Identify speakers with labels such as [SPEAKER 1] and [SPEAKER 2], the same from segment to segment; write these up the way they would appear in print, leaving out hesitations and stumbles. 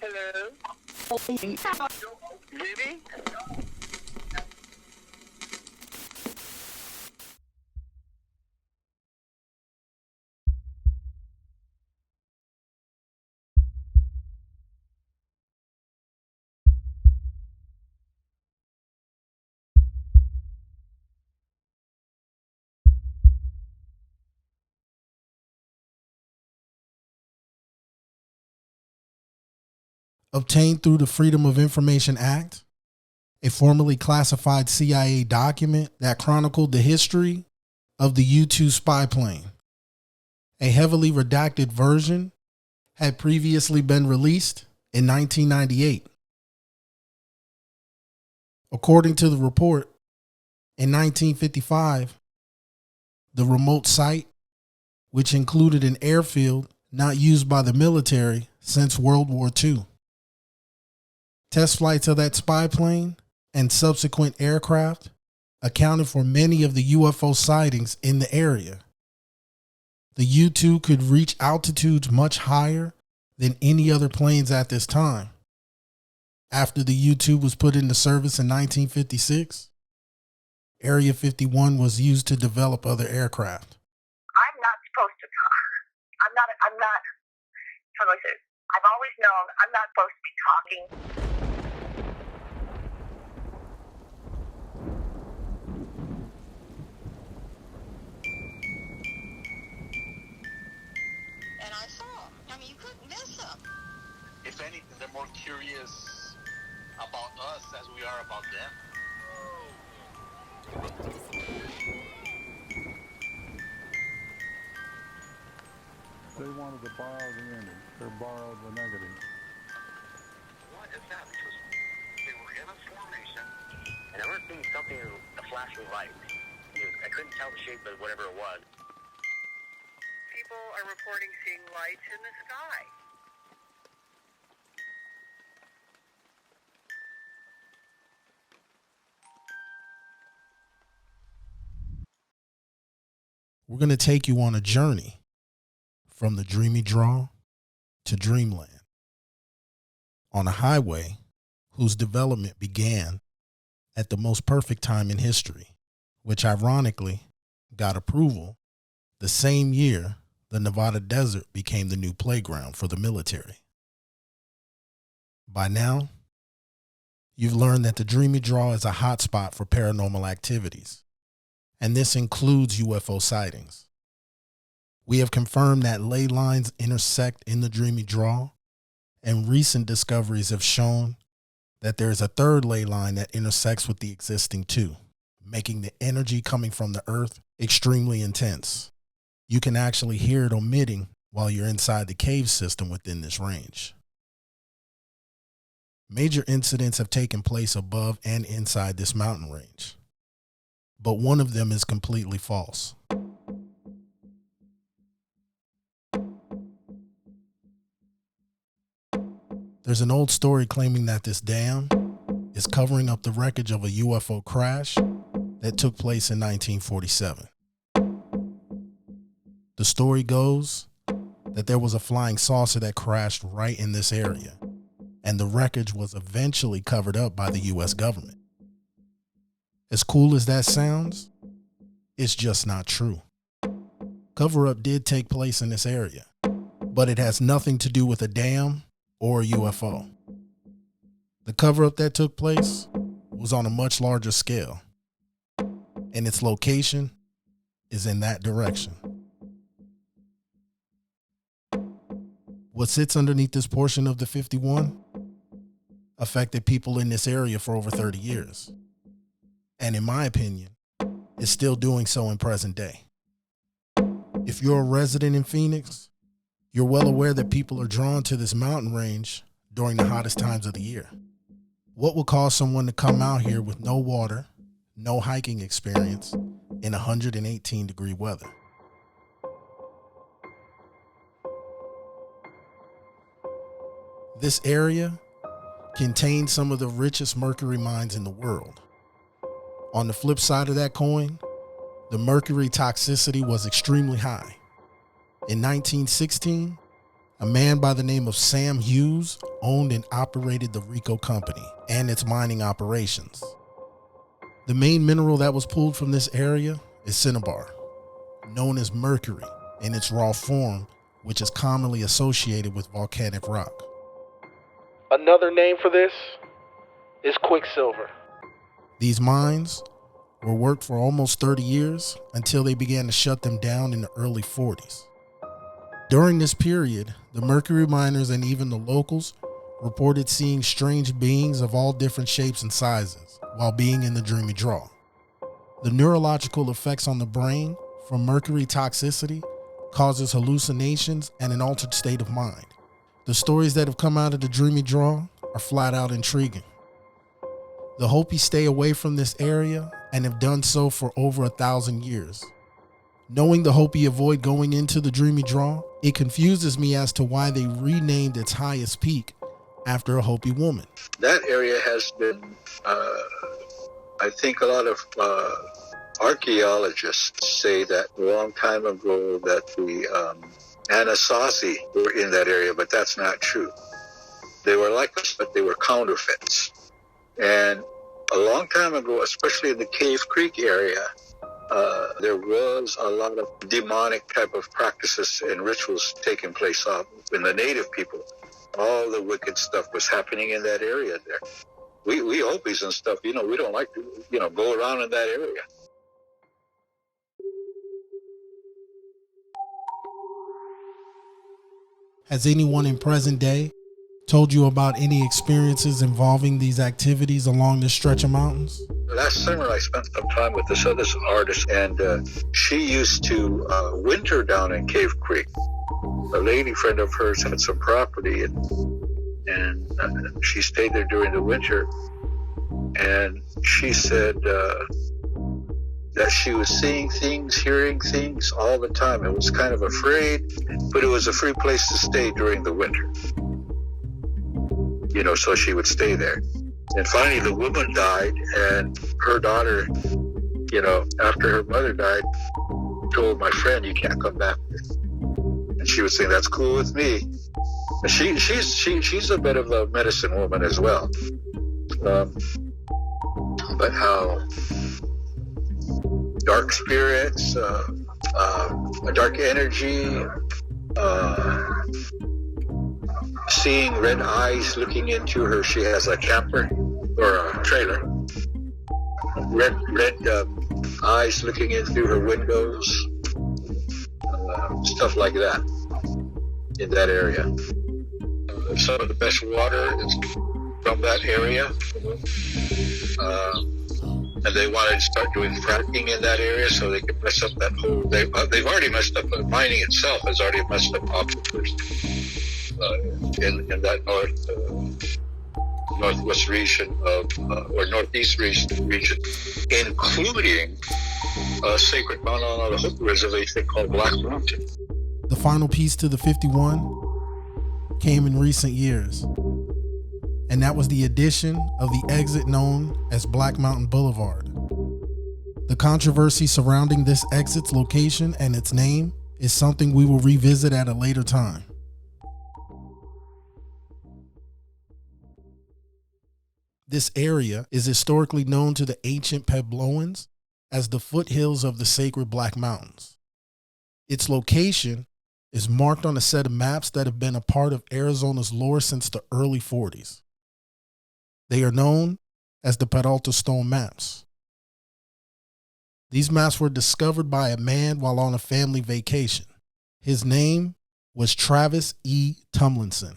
[SPEAKER 1] Hello? Dreamy?
[SPEAKER 2] Obtained through the Freedom of Information Act, a formerly classified CIA document that chronicled the history of the U-2 spy plane. A heavily redacted version had previously been released in 1998. According to the report, in 1955, the remote site, which included an airfield not used by the military since World War II. Test flights of that spy plane and subsequent aircraft accounted for many of the UFO sightings in the area. The U-2 could reach altitudes much higher than any other planes at this time. After the U-2 was put into service in 1956, Area 51 was used to develop other aircraft.
[SPEAKER 3] I'm not supposed to talk. How do I say it? I've always known I'm not supposed to be talking.
[SPEAKER 4] And I saw them. I mean, you couldn't miss them.
[SPEAKER 1] If anything, they're more curious about us as we are about them.
[SPEAKER 5] They wanted to borrow the image, or borrow the negative.
[SPEAKER 6] What has happened to us? They were in a formation, and I remember seeing something, a flashing light. I couldn't tell the shape of whatever it was.
[SPEAKER 3] People are reporting seeing lights in the sky.
[SPEAKER 2] We're going to take you on a journey from the Dreamy draw to dreamland on a highway whose development began at the most perfect time in history, which ironically got approval the same year the Nevada desert became the new playground for the military. By now, you've learned that the Dreamy draw is a hotspot for paranormal activities, and this includes UFO sightings. We have confirmed that ley lines intersect in the Dreamy draw, and recent discoveries have shown that there is a third ley line that intersects with the existing two, making the energy coming from the earth extremely intense. You can actually hear it emitting while you're inside the cave system within this range. Major incidents have taken place above and inside this mountain range, but one of them is completely false. There's an old story claiming that this dam is covering up the wreckage of a UFO crash that took place in 1947. The story goes that there was a flying saucer that crashed right in this area, and the wreckage was eventually covered up by the US government. As cool as that sounds, it's just not true. Cover-up did take place in this area, but it has nothing to do with a dam or a UFO. The cover-up that took place was on a much larger scale, and its location is in that direction. What sits underneath this portion of the 51 affected people in this area for over 30 years, and in my opinion, is still doing so in present day. If you're a resident in Phoenix, you're well aware that people are drawn to this mountain range during the hottest times of the year. What would cause someone to come out here with no water, no hiking experience, in 118-degree weather? This area contains some of the richest mercury mines in the world. On the flip side of that coin, the mercury toxicity was extremely high. In 1916, A man by the name of Sam Hughes owned and operated the Rico Company and its mining operations. The main mineral that was pulled from this area is cinnabar, known as mercury in its raw form, which is commonly associated with volcanic rock. Another name for this is quicksilver. These mines were worked for almost 30 years until they began to shut them down in the early 40s. During this period, the mercury miners and even the locals reported seeing strange beings of all different shapes and sizes while being in the Dreamy Draw. The neurological effects on the brain from mercury toxicity causes hallucinations and an altered state of mind. The stories that have come out of the Dreamy Draw are flat out intriguing. The Hopi stay away from this area and have done so for over 1,000 years. Knowing the Hopi avoid going into the Dreamy Draw, it confuses me as to why they renamed its highest peak after a Hopi woman.
[SPEAKER 7] That area has been, I think a lot of archaeologists say that a long time ago that the Anasazi were in that area, but that's not true. They were like us, but they were counterfeits. And a long time ago, especially in the Cave Creek area, there was a lot of demonic type of practices and rituals taking place in the native people. All the wicked stuff was happening in that area there. We Hopis and stuff, we don't like to, go around in that area.
[SPEAKER 2] Has anyone in present day told you about any experiences involving these activities along this stretch of mountains?
[SPEAKER 7] Last summer, I spent some time with this other artist, and she used to winter down in Cave Creek. A lady friend of hers had some property, and she stayed there during the winter. And she said that she was seeing things, hearing things all the time. It was kind of afraid, but it was a free place to stay during the winter. So she would stay there. And finally, the woman died, and her daughter, after her mother died, told my friend, "You can't come back." And she was saying, "That's cool with me." And she's a bit of a medicine woman as well. But how dark spirits, a dark energy, seeing red eyes looking into her. She has a camper or a trailer. Red eyes looking in through her windows. Stuff like that in that area. Some of the best water is from that area. And they wanted to start doing fracking in that area so they could mess up that whole... They've already messed up... Mining itself has already messed up aquifers in that northwest region or northeast region, including a sacred mountain on the Hopi reservation called Black Mountain.
[SPEAKER 2] The final piece to the 51 came in recent years, and that was the addition of the exit known as Black Mountain Boulevard. The controversy surrounding this exit's location and its name is something we will revisit at a later time. This area is historically known to the ancient Puebloans as the foothills of the sacred Black Mountains. Its location is marked on a set of maps that have been a part of Arizona's lore since the early 40s. They are known as the Peralta stone maps. These maps were discovered by a man while on a family vacation. His name was Travis E. Tumlinson.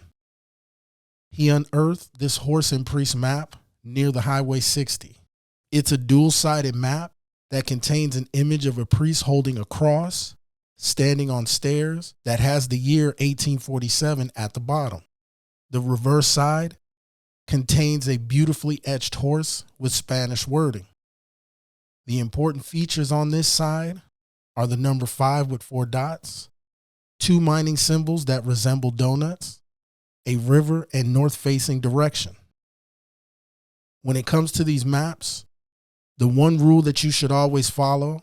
[SPEAKER 2] He unearthed this horse and priest map near the Highway 60. It's a dual-sided map that contains an image of a priest holding a cross, standing on stairs that has the year 1847 at the bottom. The reverse side contains a beautifully etched horse with Spanish wording. The important features on this side are the number 5 with 4 dots, 2 mining symbols that resemble donuts, a river and north-facing direction. When it comes to these maps, the one rule that you should always follow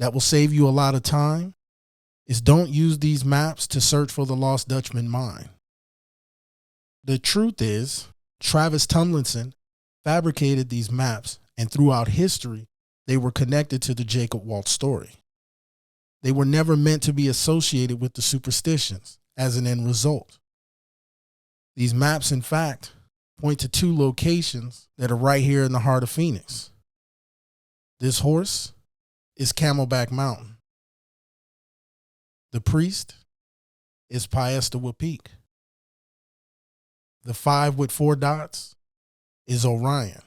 [SPEAKER 2] that will save you a lot of time is don't use these maps to search for the lost Dutchman mine. The truth is, Travis Tomlinson fabricated these maps, and throughout history, they were connected to the Jacob Waltz story. They were never meant to be associated with the superstitions as an end result. These maps, in fact, point to two locations that are right here in the heart of Phoenix. This horse is Camelback Mountain. The priest is Piestewa Peak. The 5 with 4 dots is Orion.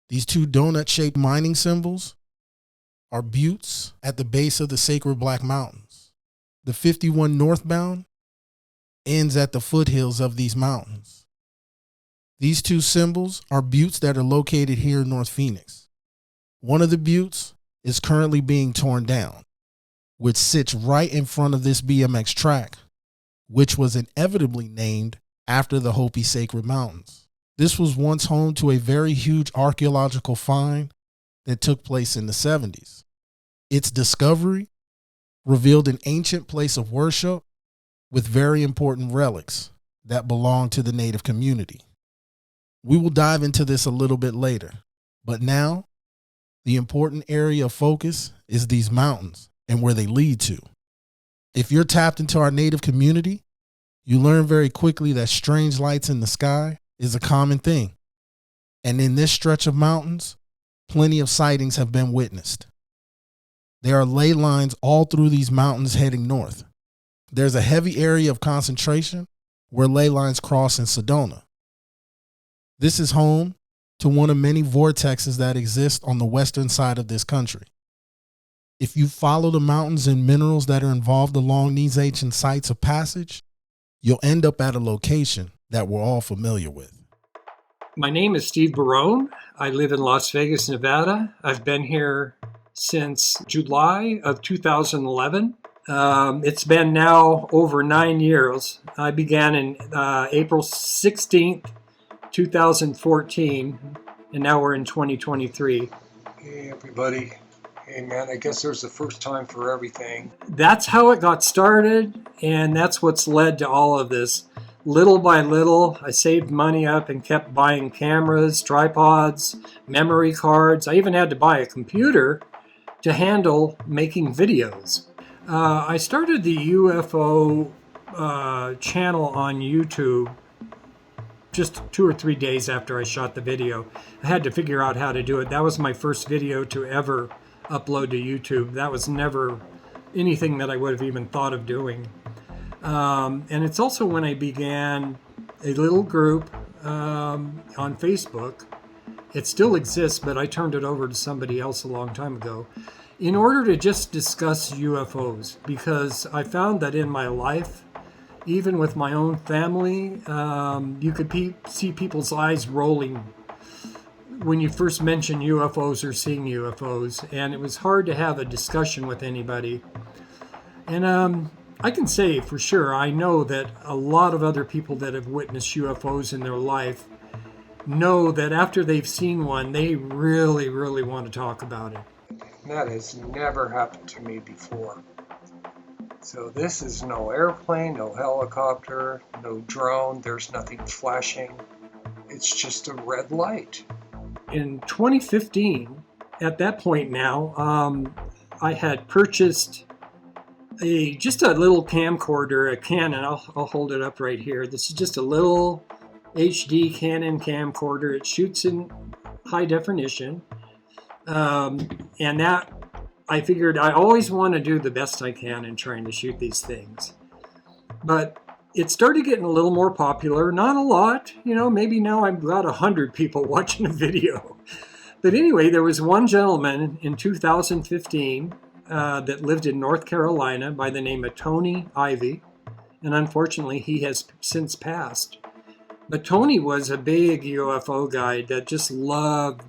[SPEAKER 2] These two donut-shaped mining symbols are buttes at the base of the sacred Black Mountains. The 51 northbound ends at the foothills of these mountains. These two symbols are buttes that are located here in North Phoenix. One of the buttes is currently being torn down, which sits right in front of this BMX track, which was inevitably named after the Hopi Sacred Mountains. This was once home to a very huge archaeological find that took place in the 70s. Its discovery revealed an ancient place of worship with very important relics that belonged to the native community. We will dive into this a little bit later, but now the important area of focus is these mountains and where they lead to. If you're tapped into our native community, you learn very quickly that strange lights in the sky is a common thing. And in this stretch of mountains, plenty of sightings have been witnessed. There are ley lines all through these mountains heading north. There's a heavy area of concentration where ley lines cross in Sedona. This is home to one of many vortexes that exist on the western side of this country. If you follow the mountains and minerals that are involved along these ancient sites of passage, you'll end up at a location that we're all familiar with.
[SPEAKER 8] My name is Steve Barone. I live in Las Vegas, Nevada. I've been here since July of 2011. It's been now over 9 years. I began in April 16th, 2014, and now we're in 2023.
[SPEAKER 9] Hey everybody. Hey man, I guess there's a first time for everything.
[SPEAKER 8] That's how it got started, and that's what's led to all of this. Little by little, I saved money up and kept buying cameras, tripods, memory cards. I even had to buy a computer to handle making videos. I started the UFO channel on YouTube just 2 or 3 days after I shot the video. I had to figure out how to do it. That was my first video to ever upload to YouTube. That was never anything that I would have even thought of doing. And it's also when I began a little group on Facebook. It still exists, but I turned it over to somebody else a long time ago in order to just discuss UFOs, because I found that in my life, even with my own family, you could see people's eyes rolling when you first mention UFOs or seeing UFOs, and it was hard to have a discussion with anybody. And I can say for sure, I know that a lot of other people that have witnessed UFOs in their life know that after they've seen one, they really, really want to talk about it.
[SPEAKER 9] That has never happened to me before. So this is no airplane, no helicopter, no drone, there's nothing flashing. It's just a red light.
[SPEAKER 8] In 2015, at that point now, I had purchased just a little camcorder, a Canon. I'll hold it up right here. This is just a little HD Canon camcorder. It shoots in high definition. And that, I figured I always want to do the best I can in trying to shoot these things. But it started getting a little more popular. Not a lot, maybe now I've got 100 people watching a video. But anyway, there was one gentleman in 2015 that lived in North Carolina by the name of Tony Ivy. And unfortunately, he has since passed. But Tony was a big UFO guy that just loved,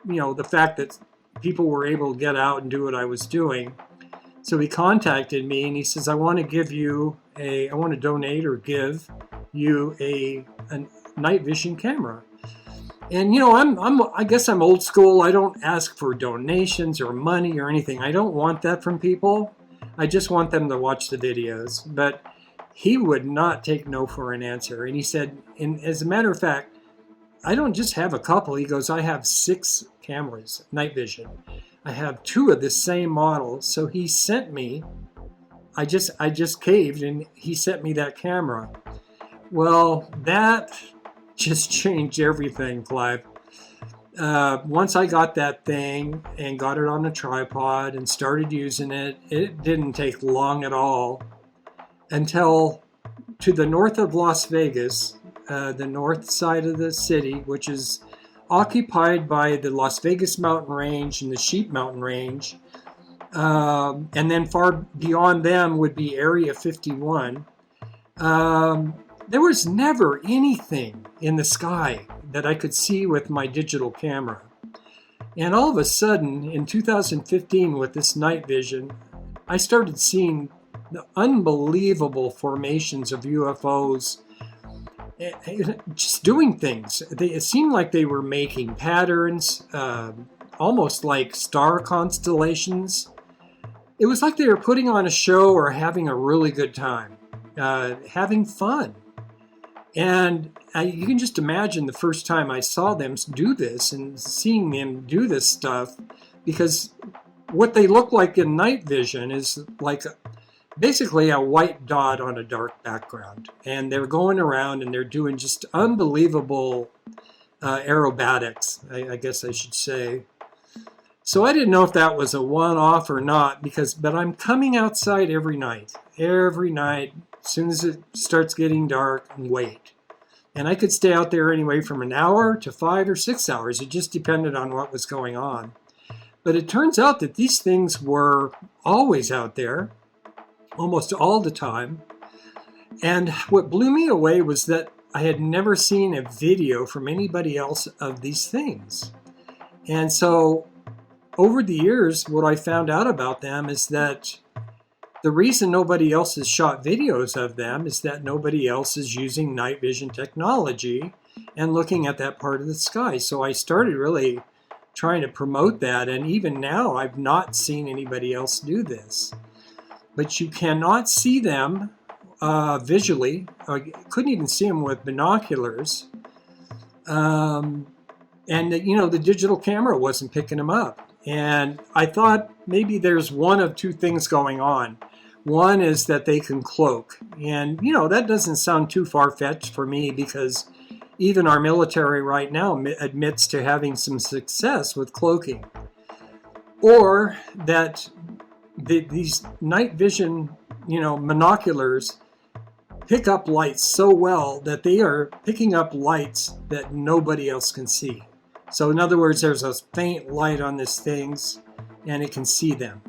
[SPEAKER 8] the fact that people were able to get out and do what I was doing. So he contacted me and he says, I want to donate or give you a night vision camera. And I guess I'm old school. I don't ask for donations or money or anything. I don't want that from people. I just want them to watch the videos. But he would not take no for an answer. And he said, and as a matter of fact, I don't just have a couple. He goes, I have 6 cameras, night vision. I have 2 of the same model. So he sent me, I just caved, and he sent me that camera. Well, that just changed everything, Clive. Once I got that thing and got it on a tripod and started using it, it didn't take long at all until to the north of Las Vegas, the north side of the city, which is occupied by the Las Vegas mountain range and the Sheep mountain range. And then far beyond them would be Area 51. There was never anything in the sky that I could see with my digital camera. And all of a sudden, in 2015, with this night vision, I started seeing the unbelievable formations of UFOs just doing things. It seemed like they were making patterns, almost like star constellations. It was like they were putting on a show or having a really good time, having fun. And you can just imagine the first time I saw them do this and seeing them do this stuff, because what they look like in night vision is like basically a white dot on a dark background. And they're going around and they're doing just unbelievable aerobatics, I guess I should say. So I didn't know if that was a one-off or not, but I'm coming outside every night, as soon as it starts getting dark, and wait. And I could stay out there anyway from an hour to 5 or 6 hours. It just depended on what was going on. But it turns out that these things were always out there, almost all the time. And what blew me away was that I had never seen a video from anybody else of these things. And so over the years, what I found out about them is that the reason nobody else has shot videos of them is that nobody else is using night vision technology and looking at that part of the sky. So I started really trying to promote that, and even now I've not seen anybody else do this. But you cannot see them visually. I couldn't even see them with binoculars. And the digital camera wasn't picking them up. And I thought maybe there's one of 2 things going on. One is that they can cloak. And, that doesn't sound too far-fetched for me, because even our military right now admits to having some success with cloaking. Or that these night vision, binoculars pick up lights so well that they are picking up lights that nobody else can see. So in other words, there's a faint light on these things and it can see them.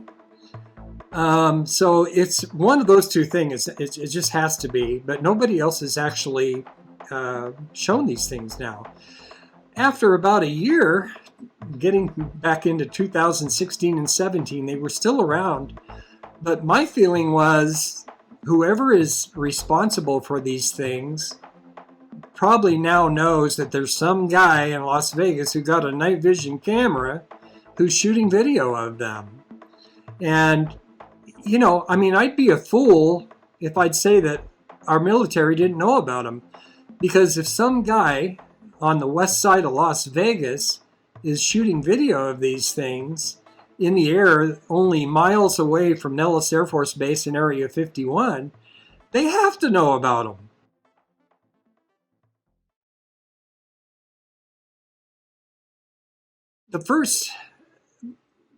[SPEAKER 8] So it's one of those 2 things. It just has to be, but nobody else has actually shown these things now. After about a year, getting back into 2016 and 17, they were still around. But my feeling was whoever is responsible for these things probably now knows that there's some guy in Las Vegas who got a night vision camera who's shooting video of them. And, I'd be a fool if I'd say that our military didn't know about them. Because if some guy on the west side of Las Vegas is shooting video of these things in the air only miles away from Nellis Air Force Base in Area 51, they have to know about them. The first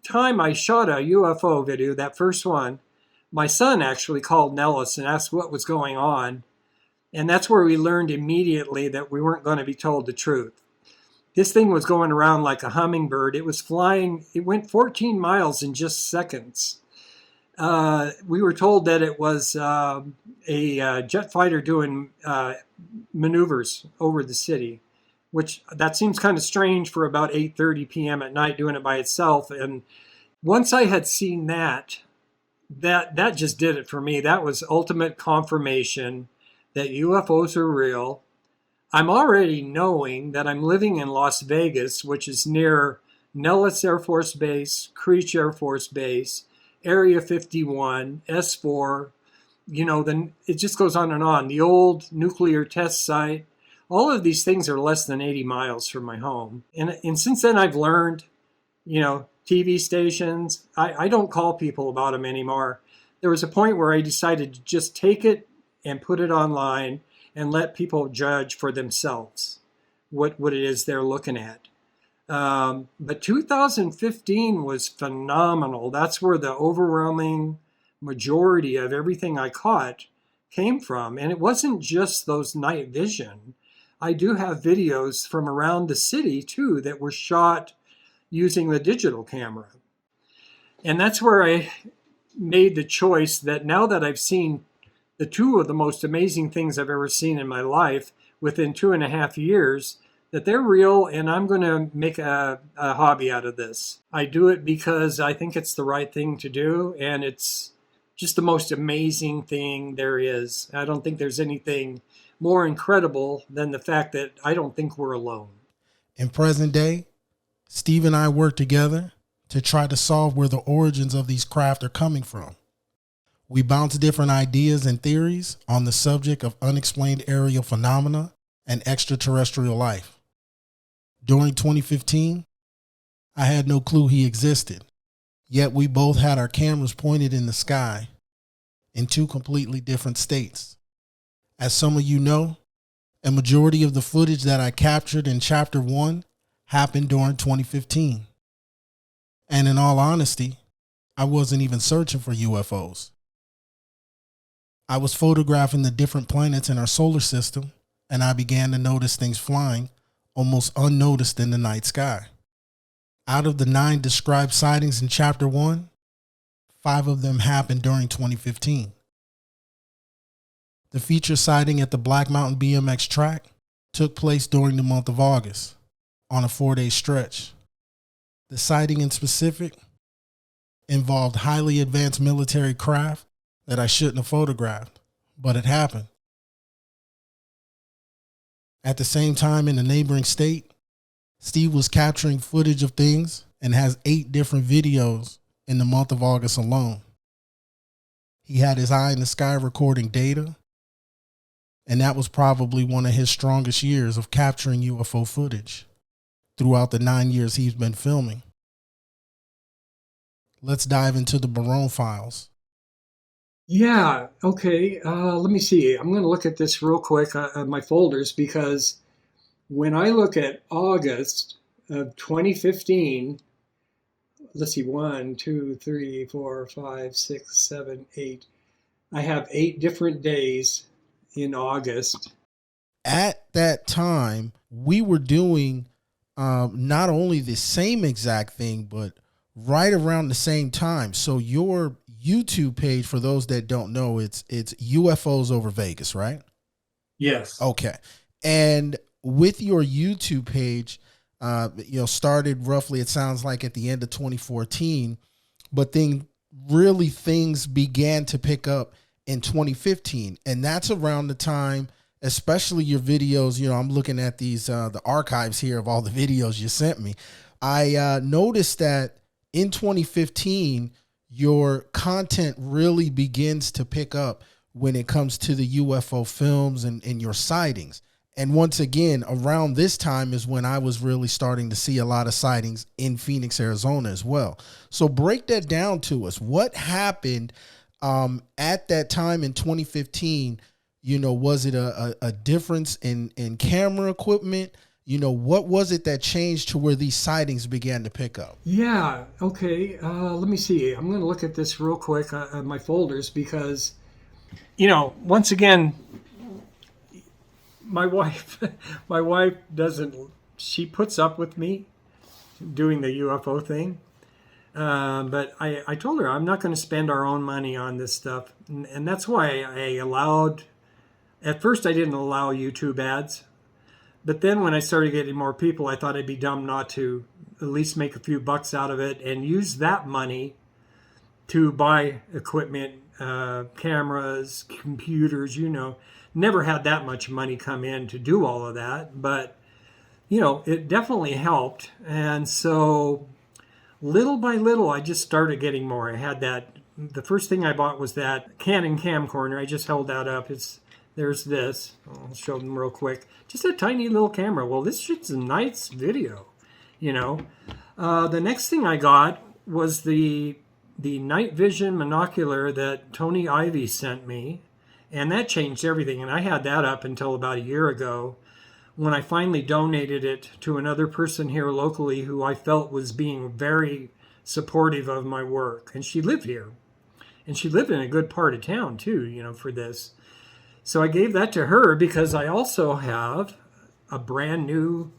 [SPEAKER 8] time I shot a UFO video, that first one, my son actually called Nellis and asked what was going on. And that's where we learned immediately that we weren't going to be told the truth. This thing was going around like a hummingbird. It was flying. It went 14 miles in just seconds. We were told that it was a jet fighter doing maneuvers over the city, which that seems kind of strange for about 8:30 p.m. at night doing it by itself. And once I had seen that just did it for me. That was ultimate confirmation that UFOs are real. I'm already knowing that I'm living in Las Vegas, which is near Nellis Air Force Base, Creech Air Force Base, Area 51, S4, then it just goes on and on. The old nuclear test site, all of these things are less than 80 miles from my home. And since then I've learned, TV stations, I don't call people about them anymore. There was a point where I decided to just take it and put it online and let people judge for themselves what it is they're looking at. But 2015 was phenomenal. That's where the overwhelming majority of everything I caught came from. And it wasn't just those night vision. I do have videos from around the city too that were shot using the digital camera. And that's where I made the choice that now that I've seen the two of the most amazing things I've ever seen in my life within 2.5 years, that they're real, and I'm going to make a hobby out of this. I do it because I think it's the right thing to do, and it's just the most amazing thing there is. I don't think there's anything more incredible than the fact that I don't think we're alone.
[SPEAKER 2] In present day, Steve and I work together to try to solve where the origins of these craft are coming from. We bounce different ideas and theories on the subject of unexplained aerial phenomena and extraterrestrial life. During 2015, I had no clue he existed, yet we both had our cameras pointed in the sky in two completely different states. As some of you know, a majority of the footage that I captured in Chapter 1 happened during 2015. And in all honesty, I wasn't even searching for UFOs. I was photographing the different planets in our solar system, and I began to notice things flying almost unnoticed in the night sky. Out of the 9 described sightings in Chapter 1, 5 of them happened during 2015. The feature sighting at the Black Mountain BMX track took place during the month of August on a 4-day stretch. The sighting in specific involved highly advanced military craft that I shouldn't have photographed, but it happened. At the same time, in the neighboring state, Steve was capturing footage of things and has 8 different videos in the month of August alone. He had his eye in the sky recording data, and that was probably one of his strongest years of capturing UFO footage throughout the 9 years he's been filming. Let's dive into the Barone files.
[SPEAKER 8] Yeah, okay. Let me see. I'm going to look at this real quick on my folders, because when I look at August of 2015, let's see, 1, 2, 3, 4, 5, 6, 7, 8. I have 8 different days in August.
[SPEAKER 2] At that time, we were doing not only the same exact thing, but right around the same time. So your YouTube page, for those that don't know, it's UFOs over Vegas, right?
[SPEAKER 8] Yes.
[SPEAKER 2] Okay. And with your YouTube page, started roughly, it sounds like at the end of 2014, but then really things began to pick up in 2015. And that's around the time, especially your videos, I'm looking at these, the archives here of all the videos you sent me. I noticed that in 2015, your content really begins to pick up when it comes to the UFO films and your sightings. And once again, around this time is when I was really starting to see a lot of sightings in Phoenix, Arizona as well. So break that down to us. What happened at that time in 2015? Was it a difference in camera equipment? What was it that changed to where these sightings began to pick up?
[SPEAKER 8] Yeah, okay. Let me see. I'm going to look at this real quick on my folders, because, once again, my wife she puts up with me doing the UFO thing. But I told her I'm not going to spend our own money on this stuff. And that's why at first I didn't allow YouTube ads. But then when I started getting more people, I thought I'd be dumb not to at least make a few bucks out of it and use that money to buy equipment, cameras, computers, Never had that much money come in to do all of that, but, it definitely helped. And so little by little, I just started getting more. I had that. The first thing I bought was that Canon camcorder. I just held that up. There's this. I'll show them real quick. Just a tiny little camera. Well, this shit's a nice video, you know. The next thing I got was the night vision monocular that Tony Ivy sent me, and that changed everything. And I had that up until about a year ago, when I finally donated it to another person here locally who I felt was being very supportive of my work. And she lived here. And she lived in a good part of town too, you know, for this. So I gave that to her because I also have a brand new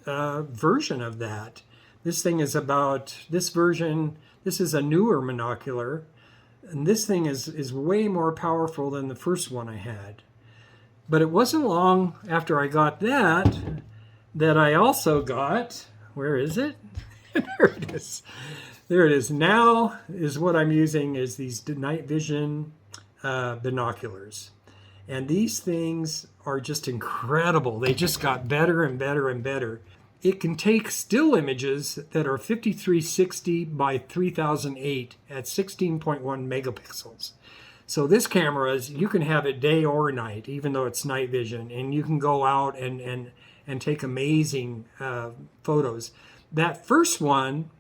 [SPEAKER 8] version of that. This thing is about, this version, this is a newer monocular. And this thing is way more powerful than the first one I had. But it wasn't long after I got that I also got, where is it? There it is. There it is. Now is what I'm using is these night vision binoculars. And these things are just incredible. They just got better and better and better. It can take still images that are 5360 by 3008 at 16.1 megapixels. So this camera is, you can have it day or night, even though it's night vision, and you can go out and take amazing photos. That first one,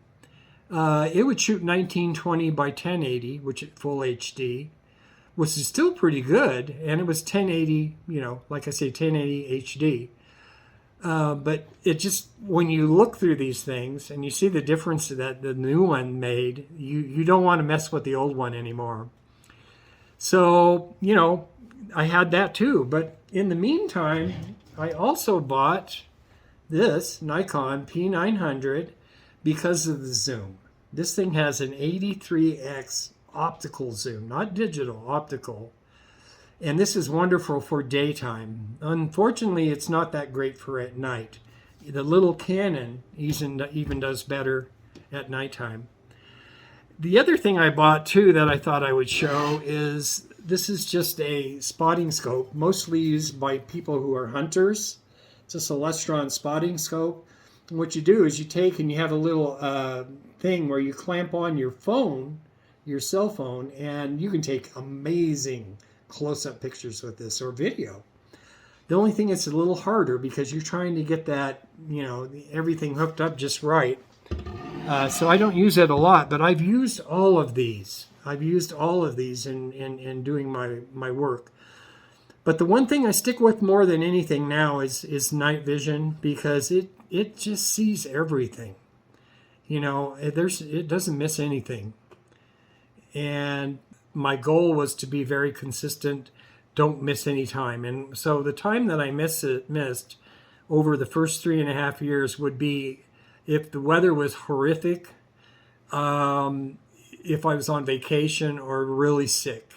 [SPEAKER 8] it would shoot 1920 by 1080, which is full HD, which is still pretty good, and it was 1080, you know, like I say, 1080 HD. But it just, when you look through these things and you see the difference that the new one made, you don't want to mess with the old one anymore. So, you know, I had that too. But in the meantime, I also bought this Nikon P900 because of the zoom. This thing has an 83x optical zoom, not digital, optical. And this is wonderful for daytime. Unfortunately, it's not that great for at night. The little Canon even does better at nighttime. The other thing I bought too that I thought I would show is, this is just a spotting scope, mostly used by people who are hunters. It's a Celestron spotting scope. And what you do is you take and you have a little thing where you clamp on your phone, your cell phone, and you can take amazing close-up pictures with this, or video. The only thing it's a little harder because you're trying to get that, you know, everything hooked up just right. So I don't use it a lot, but I've used all of these. I've used all of these in doing my work. But the one thing I stick with more than anything now is night vision, because it just sees everything. You know, it doesn't miss anything. And my goal was to be very consistent, don't miss any time. And so the time that I missed over the first 3.5 years would be if the weather was horrific, if I was on vacation or really sick.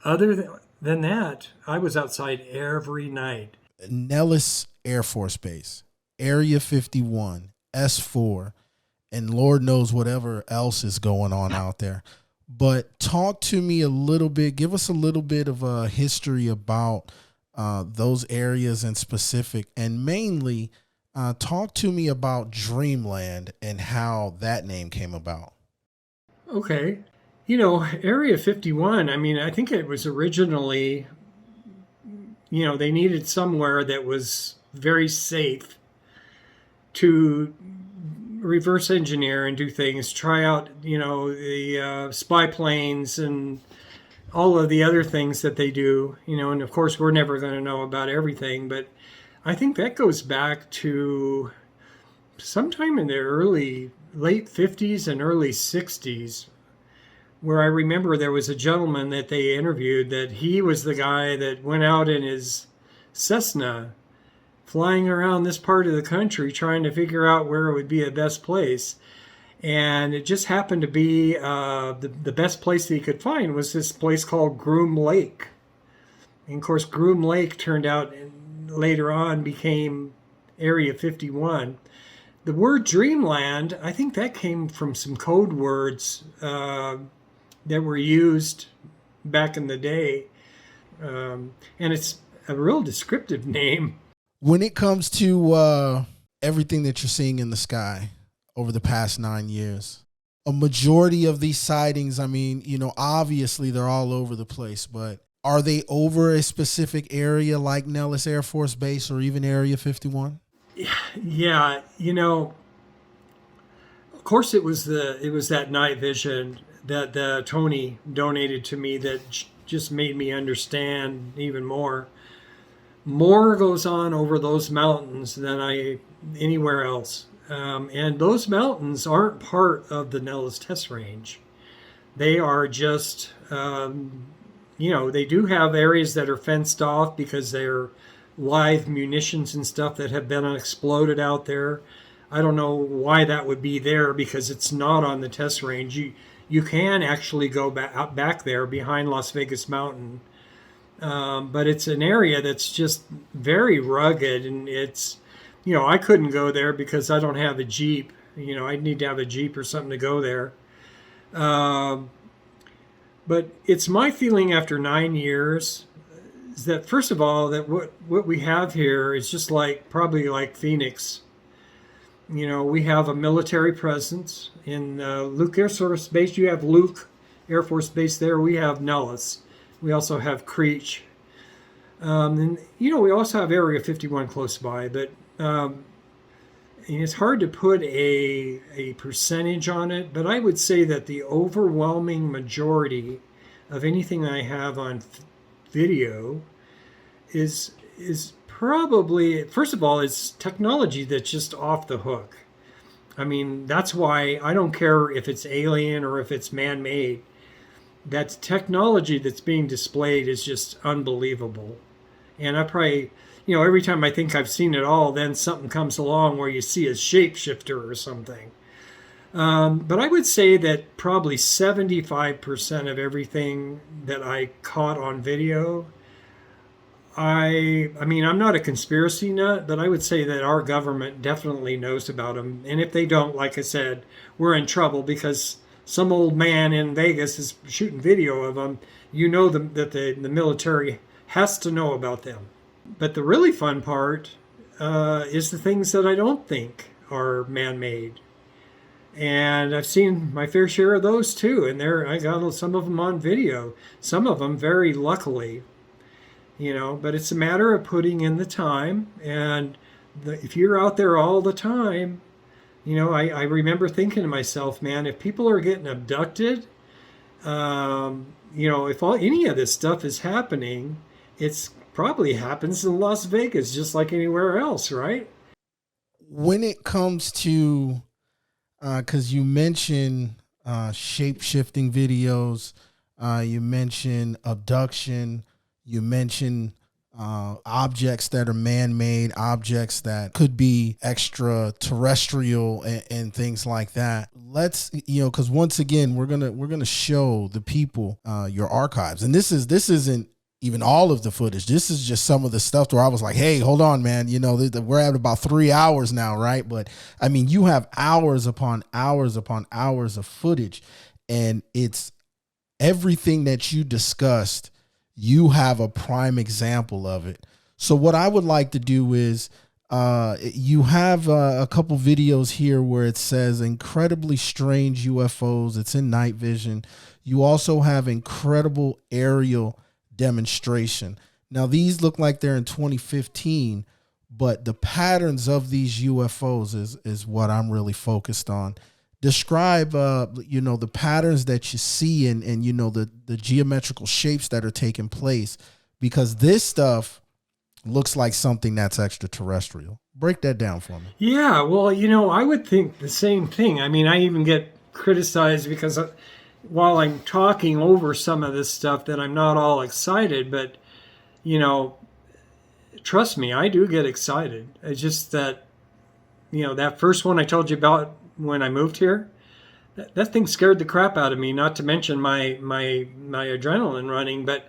[SPEAKER 8] Other than that, I was outside every night.
[SPEAKER 2] Nellis Air Force Base, Area 51, S4, and Lord knows whatever else is going on out there. But talk to me a little bit, give us a little bit of a history about those areas in specific, and mainly talk to me about Dreamland and how that name came about.
[SPEAKER 8] Okay. You know, Area 51, I mean, I think it was originally, you know, they needed somewhere that was very safe to reverse engineer and do things, try out, you know, the spy planes and all of the other things that they do, you know, and of course we're never going to know about everything, but I think that goes back to sometime in the late 50s and early 60s, where I remember there was a gentleman that they interviewed that he was the guy that went out in his Cessna flying around this part of the country trying to figure out where it would be the best place. And it just happened to be the best place that he could find was this place called Groom Lake. And of course, Groom Lake turned out later on became Area 51. The word Dreamland, I think that came from some code words that were used back in the day. And it's a real descriptive name.
[SPEAKER 2] When it comes to everything that you're seeing in the sky, over the past 9 years? A majority of these sightings, I mean, obviously they're all over the place, but are they over a specific area like Nellis Air Force Base or even Area 51?
[SPEAKER 8] Yeah, of course it was that night vision that Tony donated to me that just made me understand even more. More goes on over those mountains than anywhere else. And those mountains aren't part of the Nellis Test Range. They are just, they do have areas that are fenced off because they're live munitions and stuff that have been exploded out there. I don't know why that would be there because it's not on the test range. You can actually go back there behind Las Vegas Mountain. But it's an area that's just very rugged, and it's, I couldn't go there because I don't have a Jeep. I'd need to have a Jeep or something to go there. But it's my feeling after 9 years is that, first of all, that what we have here is just probably like Phoenix. We have a military presence in Luke Air Force Base. You have Luke Air Force Base there. We have Nellis. We also have Creech. And, we also have Area 51 close by. But and it's hard to put a percentage on it. But I would say that the overwhelming majority of anything I have on video is probably, first of all, it's technology that's just off the hook. I mean, that's why I don't care if it's alien or if it's man-made. That technology that's being displayed is just unbelievable. And I probably, every time I think I've seen it all, then something comes along where you see a shapeshifter or something. But I would say that probably 75% of everything that I caught on video, I mean, I'm not a conspiracy nut, but I would say that our government definitely knows about them. And if they don't, like I said, we're in trouble because some old man in Vegas is shooting video of them. That the military has to know about them. But the really fun part is the things that I don't think are man-made. And I've seen my fair share of those too. And I got some of them on video. Some of them very luckily. But it's a matter of putting in the time. And if you're out there all the time, I remember thinking to myself, man, if people are getting abducted, if any of this stuff is happening, it's probably happens in Las Vegas, just like anywhere else, right?
[SPEAKER 2] When it comes to, because you mentioned shape-shifting videos, you mentioned abduction, you mentioned objects that are man-made, objects that could be extraterrestrial and things like that. Let's, because once again, we're gonna show the people your archives, and this isn't even all of the footage. This is just some of the stuff where I was like, hey, hold on, man. We're at about 3 hours now, right? But I mean, you have hours upon hours upon hours of footage, and it's everything that you discussed. You have a prime example of it. So what I would like to do is you have a couple videos here where it says incredibly strange UFOs. It's in night vision. You also have incredible aerial demonstration. Now, these look like they're in 2015, but the patterns of these UFOs is what I'm really focused on. Describe, the patterns that you see and the geometrical shapes that are taking place, because this stuff looks like something that's extraterrestrial. Break that down for me. Yeah, well,
[SPEAKER 8] I would think the same thing. I mean, I even get criticized because while I'm talking over some of this stuff that I'm not all excited, but, trust me, I do get excited. It's just that, that first one I told you about when I moved here, that thing scared the crap out of me, not to mention my adrenaline running, but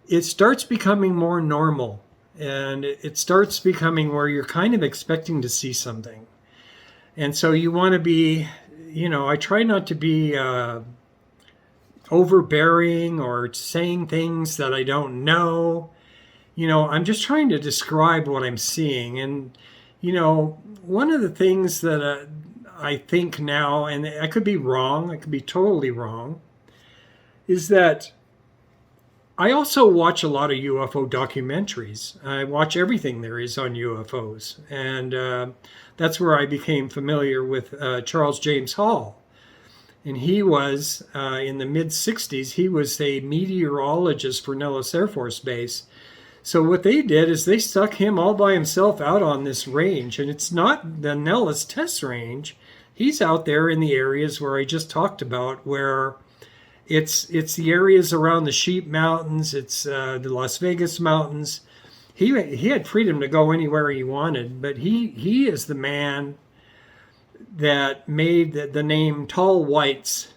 [SPEAKER 8] it starts becoming more normal, and it starts becoming where you're kind of expecting to see something. And so you want to be, I try not to be overbearing or saying things that I don't know. I'm just trying to describe what I'm seeing. And, one of the things that I think now, and I could be wrong, I could be totally wrong, is that I also watch a lot of UFO documentaries. I watch everything there is on UFOs. And that's where I became familiar with Charles James Hall. And he was, in the mid-60s, he was a meteorologist for Nellis Air Force Base. So what they did is they stuck him all by himself out on this range. And it's not the Nellis test range. He's out there in the areas where I just talked about, where it's the areas around the Sheep Mountains, it's the Las Vegas Mountains. He had freedom to go anywhere he wanted, but he is the man that made the name Tall Whites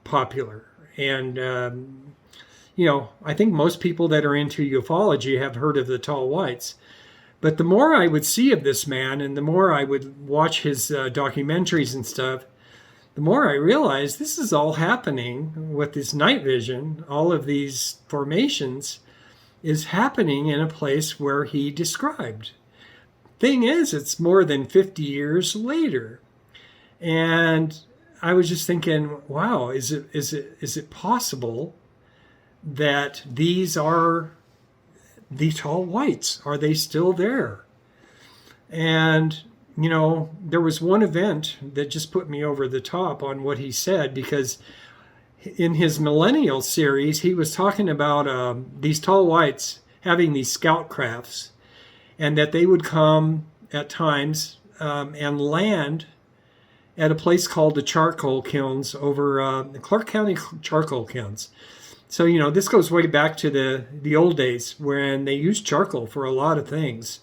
[SPEAKER 8] popular. And, I think most people that are into ufology have heard of the Tall Whites. But the more I would see of this man and the more I would watch his documentaries and stuff, the more I realized this is all happening with this night vision. All of these formations is happening in a place where he described. Thing is, it's more than 50 years later. And I was just thinking, wow, is it possible that these are the Tall Whites? Are they still there? And, there was one event that just put me over the top on what he said, because in his Millennial series, he was talking about these Tall Whites having these scout crafts, and that they would come at times and land at a place called the charcoal kilns over the Clark County charcoal kilns. So, this goes way back to the old days when they used charcoal for a lot of things.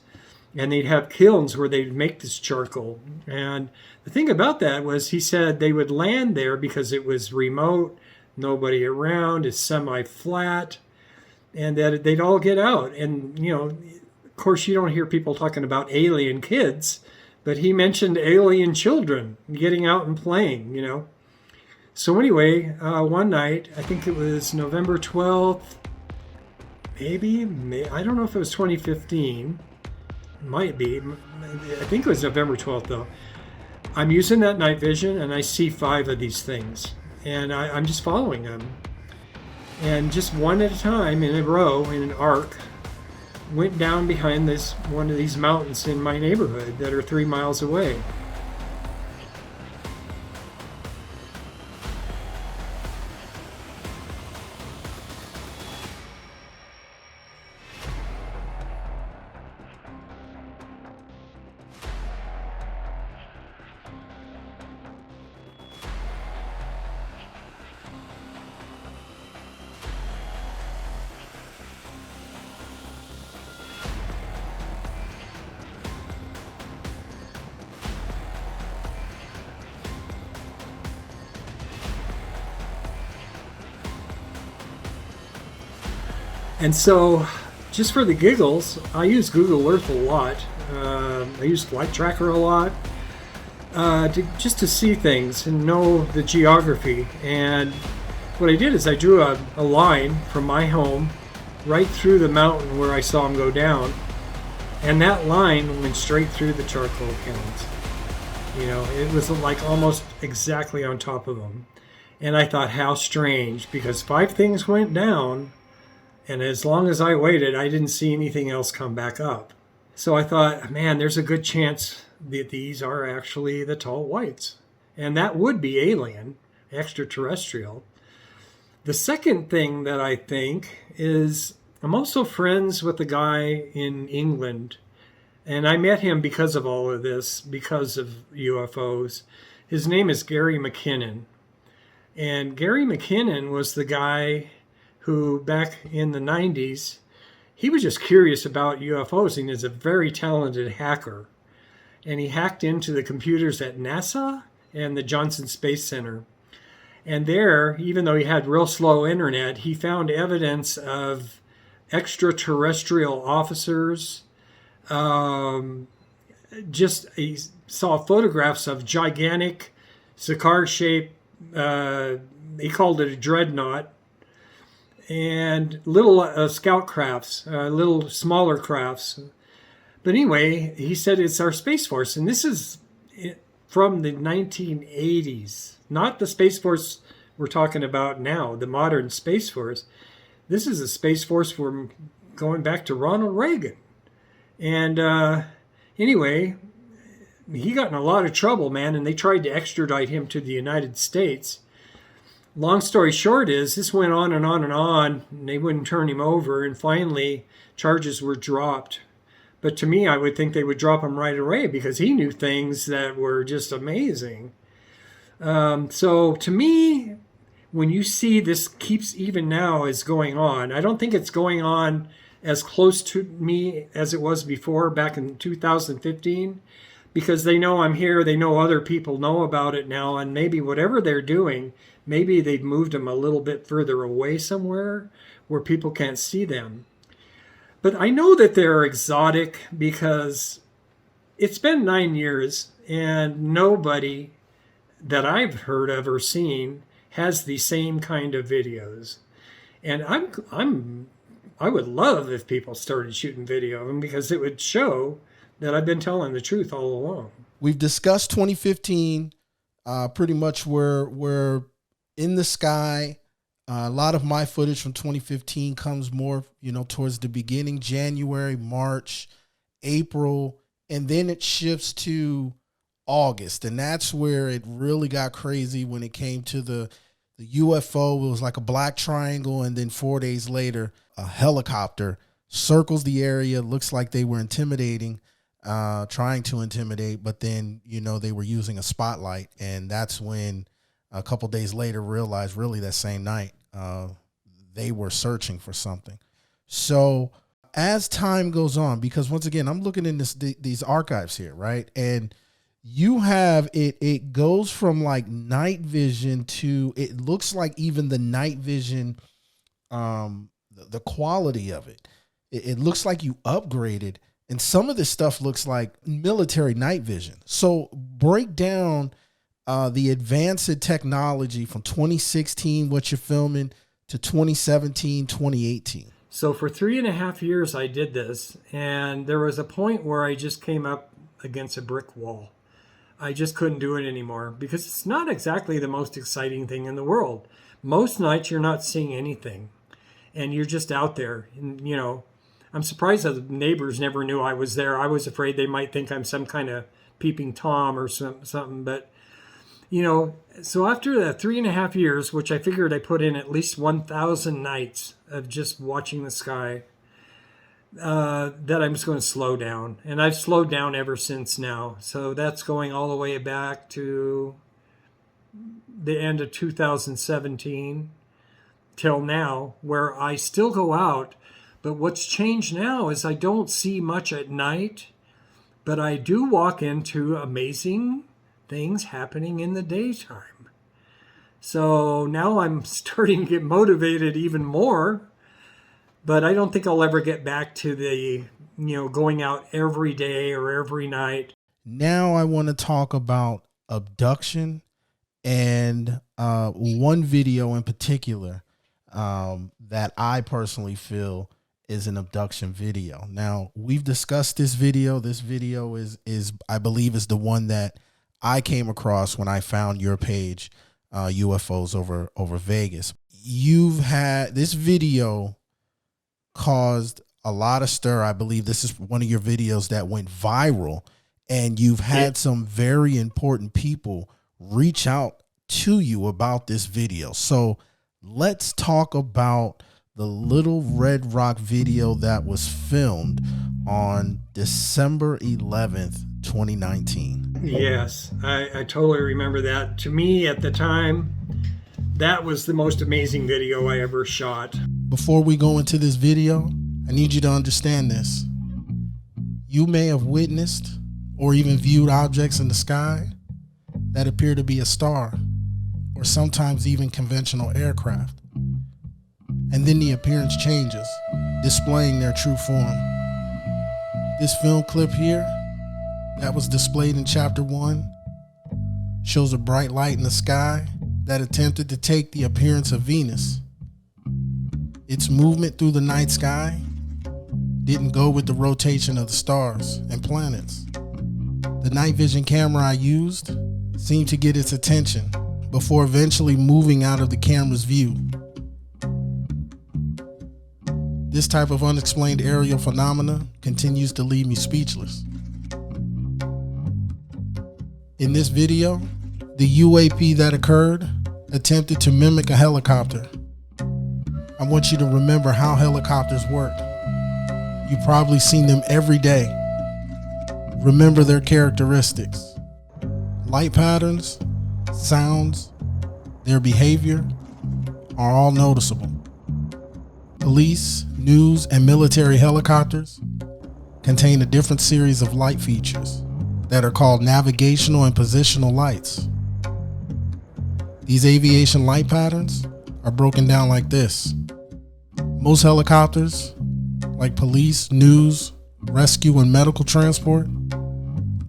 [SPEAKER 8] And they'd have kilns where they'd make this charcoal. And the thing about that was, he said they would land there because it was remote, nobody around, it's semi-flat, and that they'd all get out. And, of course, you don't hear people talking about alien kids, but he mentioned alien children getting out and playing, So anyway, one night, I think it was November 12th, maybe, I don't know if it was 2015. Might be. I think it was November 12th, though. I'm using that night vision, and I see 5 of these things. And I'm just following them. And just one at a time, in a row, in an arc, went down behind one of these mountains in my neighborhood that are 3 miles away. And so, just for the giggles, I use Google Earth a lot. I use Flight Tracker a lot, just to see things and know the geography. And what I did is I drew a line from my home right through the mountain where I saw him go down, and that line went straight through the charcoal kilns. It was like almost exactly on top of them. And I thought, how strange, because 5 things went down, and as long as I waited, I didn't see anything else come back up. So I thought, man, there's a good chance that these are actually the Tall Whites. And that would be alien, extraterrestrial. The second thing that I think is, I'm also friends with a guy in England. And I met him because of all of this, because of UFOs. His name is Gary McKinnon. And Gary McKinnon was the guy who, back in the 90s, he was just curious about UFOs, and is a very talented hacker. And he hacked into the computers at NASA and the Johnson Space Center. And there, even though he had real slow internet, he found evidence of extraterrestrial officers. He saw photographs of gigantic cigar-shaped, he called it a dreadnought, and little scout crafts, little smaller crafts. But anyway, he said it's our Space Force. And this is from the 1980s, not the Space Force we're talking about now, the modern Space Force. This is a Space Force from going back to Ronald Reagan. And anyway, he got in a lot of trouble, man, and they tried to extradite him to the United States. Long story short is this went on and on and on, and they wouldn't turn him over, and finally charges were dropped. But to me, I would think they would drop him right away because he knew things that were just amazing. So to me, when you see this keeps even now is going on, I don't think it's going on as close to me as it was before back in 2015, because they know I'm here, they know other people know about it now, and maybe whatever they're doing, maybe they've moved them a little bit further away somewhere where people can't see them. But I know that they're exotic because it's been 9 years and nobody that I've heard of or seen has the same kind of videos. And I would love if people started shooting video of them because it would show that I've been telling the truth all along.
[SPEAKER 2] We've discussed 2015, pretty much we're in the sky. A lot of my footage from 2015 comes more, towards the beginning, January, March, April, and then it shifts to August. And that's where it really got crazy when it came to the UFO. It was like a black triangle. And then 4 days later, a helicopter circles the area. Looks like they were intimidating, trying to intimidate. But then, they were using a spotlight. And that's when a couple days later realized really that same night they were searching for something. So as time goes on, because once again, I'm looking in these archives here, right? And you have it goes from like night vision to, it looks like even the night vision, the quality of it looks like you upgraded, and some of this stuff looks like military night vision. So break down the advanced technology from 2016, what you're filming, to 2017, 2018.
[SPEAKER 8] So for 3.5 years, I did this, and there was a point where I just came up against a brick wall. I just couldn't do it anymore because it's not exactly the most exciting thing in the world. Most nights you're not seeing anything, and you're just out there. And, I'm surprised that the neighbors never knew I was there. I was afraid they might think I'm some kind of peeping Tom or something, but so after that 3.5 years, which I figured I put in at least 1,000 nights of just watching the sky, that I'm just going to slow down. And I've slowed down ever since now. So that's going all the way back to the end of 2017 till now, where I still go out. But what's changed now is I don't see much at night, but I do walk into amazing things happening in the daytime. So now I'm starting to get motivated even more, but I don't think I'll ever get back to the, going out every day or every night.
[SPEAKER 2] Now I want to talk about abduction and one video in particular that I personally feel is an abduction video. Now, we've discussed this video. This video is I believe is the one that I came across when I found your page, UFOs over Vegas. You've had this video caused a lot of stir. I believe this is one of your videos that went viral, and you've had some very important people reach out to you about this video. So let's talk about the Little Red Rock video that was filmed on December 11th, 2019.
[SPEAKER 8] Yes, I totally remember that. To me at the time, that was the most amazing video I ever shot.
[SPEAKER 2] Before we go into this video, I need you to understand this. You may have witnessed or even viewed objects in the sky that appear to be a star, or sometimes even conventional aircraft. And then the appearance changes, displaying their true form. This film clip here that was displayed in chapter 1 shows a bright light in the sky that attempted to take the appearance of Venus. Its movement through the night sky didn't go with the rotation of the stars and planets. The night vision camera I used seemed to get its attention before eventually moving out of the camera's view. This type of unexplained aerial phenomena continues to leave me speechless. In this video, the UAP that occurred attempted to mimic a helicopter. I want you to remember how helicopters work. You've probably seen them every day. Remember their characteristics. Light patterns, sounds, their behavior are all noticeable. Police, news, and military helicopters contain a different series of light features that are called navigational and positional lights. These aviation light patterns are broken down like this. Most helicopters, like police, news, rescue, and medical transport,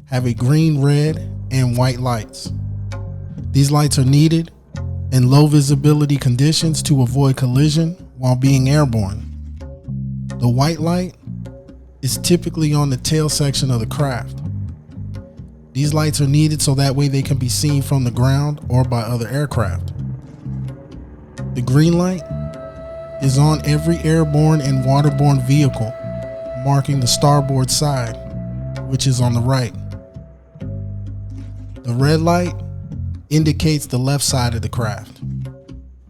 [SPEAKER 2] have a green, red, and white lights. These lights are needed in low visibility conditions to avoid collision while being airborne. The white light is typically on the tail section of the craft. These lights are needed so that way they can be seen from the ground or by other aircraft. The green light is on every airborne and waterborne vehicle, marking the starboard side, which is on the right. The red light indicates the left side of the craft.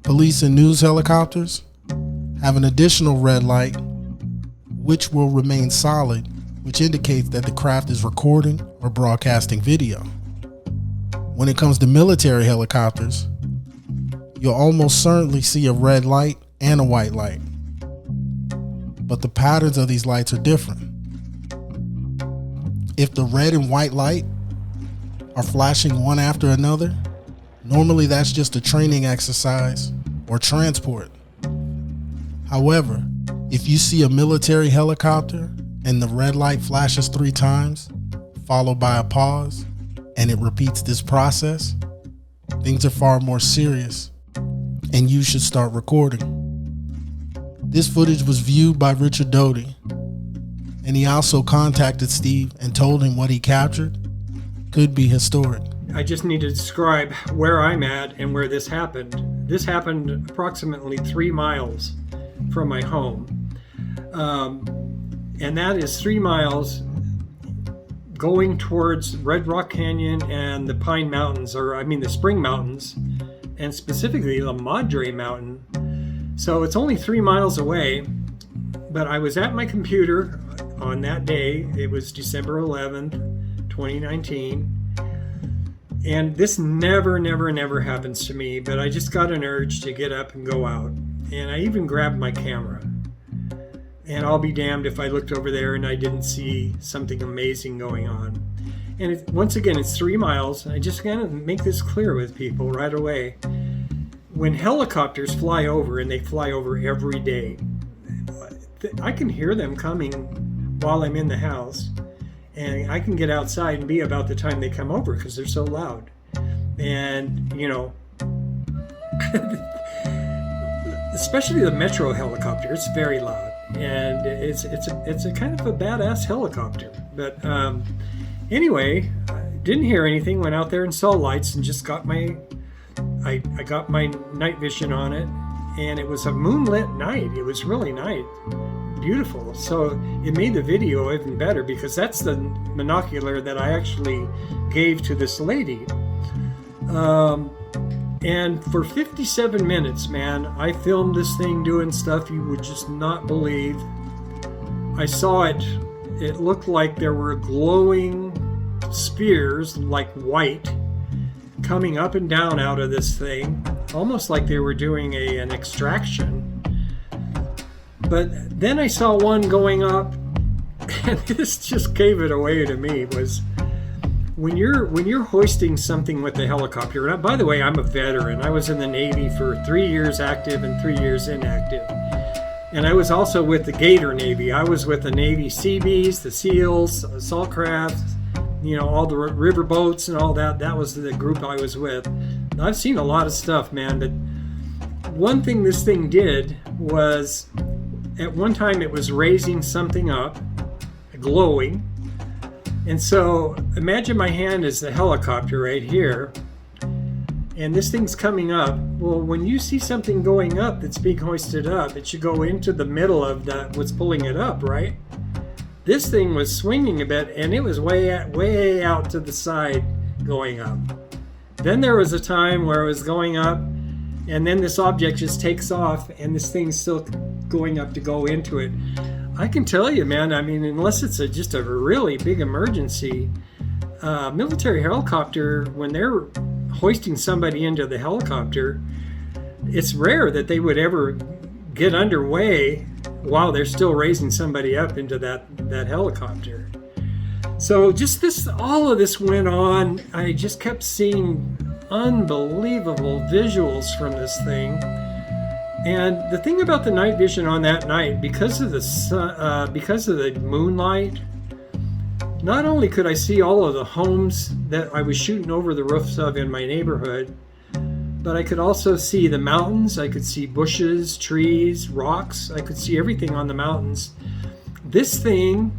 [SPEAKER 2] Police and news helicopters have an additional red light, which will remain solid, which indicates that the craft is recording or broadcasting video. When it comes to military helicopters, you'll almost certainly see a red light and a white light. But the patterns of these lights are different. If the red and white light are flashing one after another, normally that's just a training exercise or transport. However, if you see a military helicopter and the red light flashes 3 times, followed by a pause, and it repeats this process, things are far more serious, and you should start recording. This footage was viewed by Richard Doty, and he also contacted Steve and told him what he captured could be historic.
[SPEAKER 8] I just need to describe where I'm at and where this happened. This happened approximately 3 miles from my home. And that is 3 miles going towards Red Rock Canyon and the Pine Mountains, the Spring Mountains, and specifically the Madre Mountain. So it's only 3 miles away, but I was at my computer on that day. It was December 11th, 2019. And this never happens to me, but I just got an urge to get up and go out. And I even grabbed my camera. And I'll be damned if I looked over there and I didn't see something amazing going on. And once again, it's 3 miles. I just gotta make this clear with people right away. When helicopters fly over, and they fly over every day, I can hear them coming while I'm in the house. And I can get outside and be about the time they come over because they're so loud. And, especially the Metro helicopter, it's very loud. And it's a kind of a badass helicopter. But anyway, I didn't hear anything, went out there and saw lights and just got I got my night vision on it, and it was a moonlit night. It was really nice. Beautiful. So it made the video even better because that's the monocular that I actually gave to this lady. And for 57 minutes, man, I filmed this thing doing stuff you would just not believe. I saw it. It looked like there were glowing spheres, like white, coming up and down out of this thing, almost like they were doing an extraction. But then I saw one going up, and this just gave it away to me, was when you're hoisting something with a helicopter. And by the way, I'm a veteran. I was in the Navy for 3 years active and 3 years inactive. And I was also with the Gator Navy. I was with the Navy Seabees, the SEALs, assault crafts, all the river boats and all that. That was the group I was with. I've seen a lot of stuff, man. But one thing this thing did was, at one time it was raising something up, glowing, And so imagine my hand is the helicopter right here, and this thing's coming up. Well, when you see something going up that's being hoisted up, it should go into the middle of that what's pulling it up, right? This thing was swinging a bit, and it was way out to the side going up. Then there was a time where it was going up, and then this object just takes off, and this thing's still going up to go into it. I can tell you, man, I mean, unless it's just a really big emergency, military helicopter, when they're hoisting somebody into the helicopter, it's rare that they would ever get underway while they're still raising somebody up into that helicopter. So just all of this went on. I just kept seeing unbelievable visuals from this thing. And the thing about the night vision on that night, because of the sun, because of the moonlight, not only could I see all of the homes that I was shooting over the roofs of in my neighborhood, but I could also see the mountains. I could see bushes, trees, rocks. I could see everything on the mountains. This thing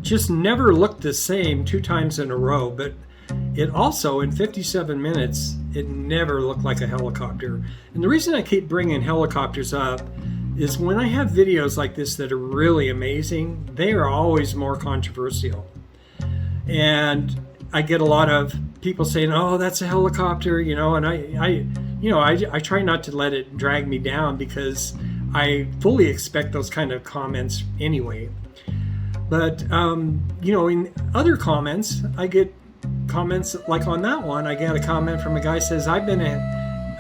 [SPEAKER 8] just never looked the same 2 times in a row, but it also, in 57 minutes, it never looked like a helicopter. And the reason I keep bringing helicopters up is when I have videos like this that are really amazing, they are always more controversial. And I get a lot of people saying, "Oh, that's a helicopter," you know, and I try not to let it drag me down because I fully expect those kind of comments anyway. But, you know, in other comments, I get comments like on that one. I got a comment from a guy says, "I've been a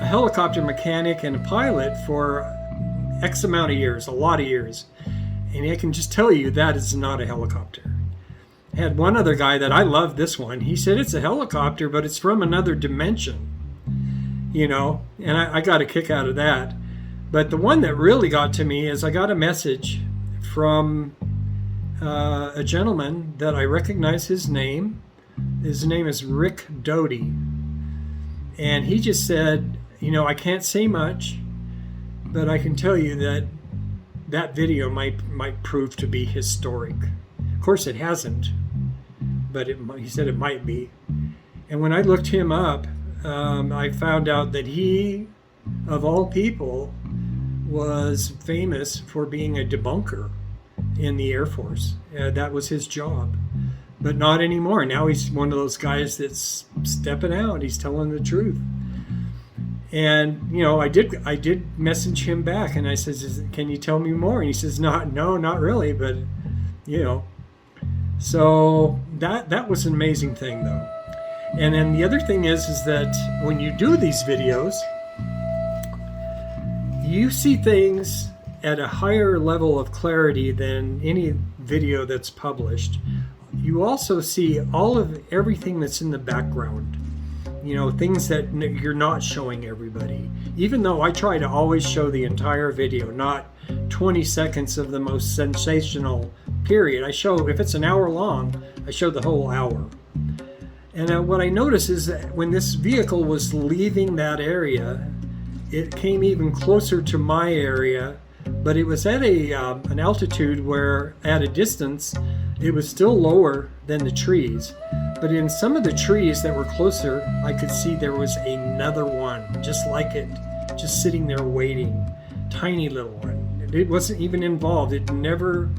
[SPEAKER 8] helicopter mechanic and a pilot for X amount of years, a lot of years. And I can just tell you that is not a helicopter." I had one other guy that I love this one. He said it's a helicopter, but it's from another dimension, you know, and I got a kick out of that. But the one that really got to me is I got a message from a gentleman that I recognize his name. His name is Rick Doty. And he just said, "You know, I can't say much, but I can tell you that that video might prove to be historic." Of course, it hasn't, but he said it might be. And when I looked him up, I found out that he, of all people, was famous for being a debunker in the Air Force. That was his job, but not anymore. Now he's one of those guys that's stepping out. He's telling the truth. And, you know, I did message him back, and I says, "Can you tell me more?" And he says, no, not really, but, you know. So that was an amazing thing, though. And then the other thing is that when you do these videos, you see things at a higher level of clarity than any video that's published. You also see everything that's in the background. You know, things that you're not showing everybody. Even though I try to always show the entire video, not 20 seconds of the most sensational period. I show, if it's an hour long, I show the whole hour. And what I noticed is that when this vehicle was leaving that area, it came even closer to my area, but it was at an altitude where, at a distance, it was still lower than the trees. But in some of the trees that were closer, I could see there was another one, just like it, just sitting there waiting. Tiny little one. It wasn't even involved. It never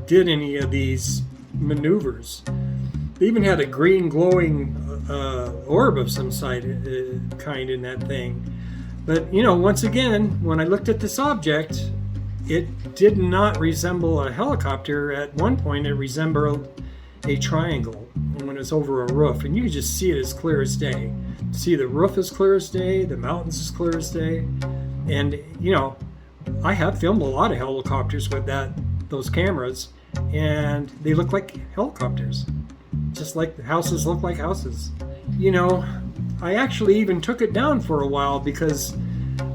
[SPEAKER 8] did any of these maneuvers. They even had a green glowing orb of some kind in that thing. But, you know, once again, when I looked at this object, it did not resemble a helicopter. At one point, it resembled a triangle when it's over a roof, and you could just see it as clear as day. See the roof as clear as day, the mountains as clear as day. And, you know, I have filmed a lot of helicopters with those cameras, and they look like helicopters, just like the houses look like houses. You know, I actually even took it down for a while because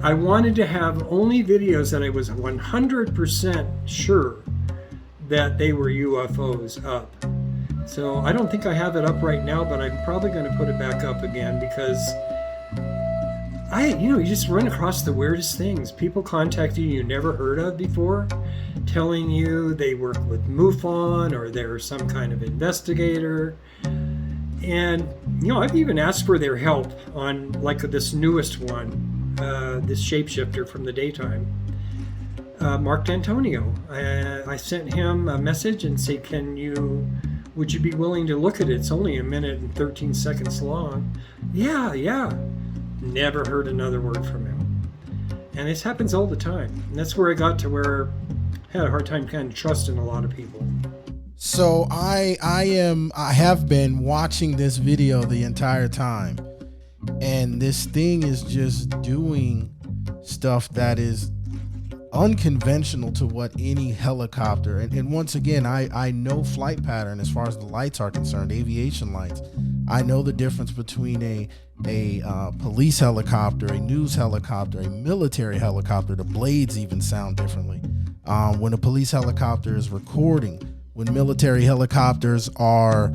[SPEAKER 8] I wanted to have only videos that I was 100% sure that they were UFOs up. So I don't think I have it up right now, but I'm probably going to put it back up again because you just run across the weirdest things. People contact you never heard of before, telling you they work with MUFON or they're some kind of investigator. And, I've even asked for their help on like this newest one, this shapeshifter from the daytime, Mark D'Antonio. I sent him a message and said, would you be willing to look at it? It's only 1 minute and 13 seconds long. Yeah. Never heard another word from him. And this happens all the time. And that's where I got to where I had a hard time kind of trusting a lot of people.
[SPEAKER 2] So I have been watching this video the entire time, and this thing is just doing stuff that is unconventional to what any helicopter, and once again, I know flight pattern as far as the lights are concerned, aviation lights. I know the difference between a police helicopter, a news helicopter, a military helicopter. The blades even sound differently. When a police helicopter is recording, when military helicopters are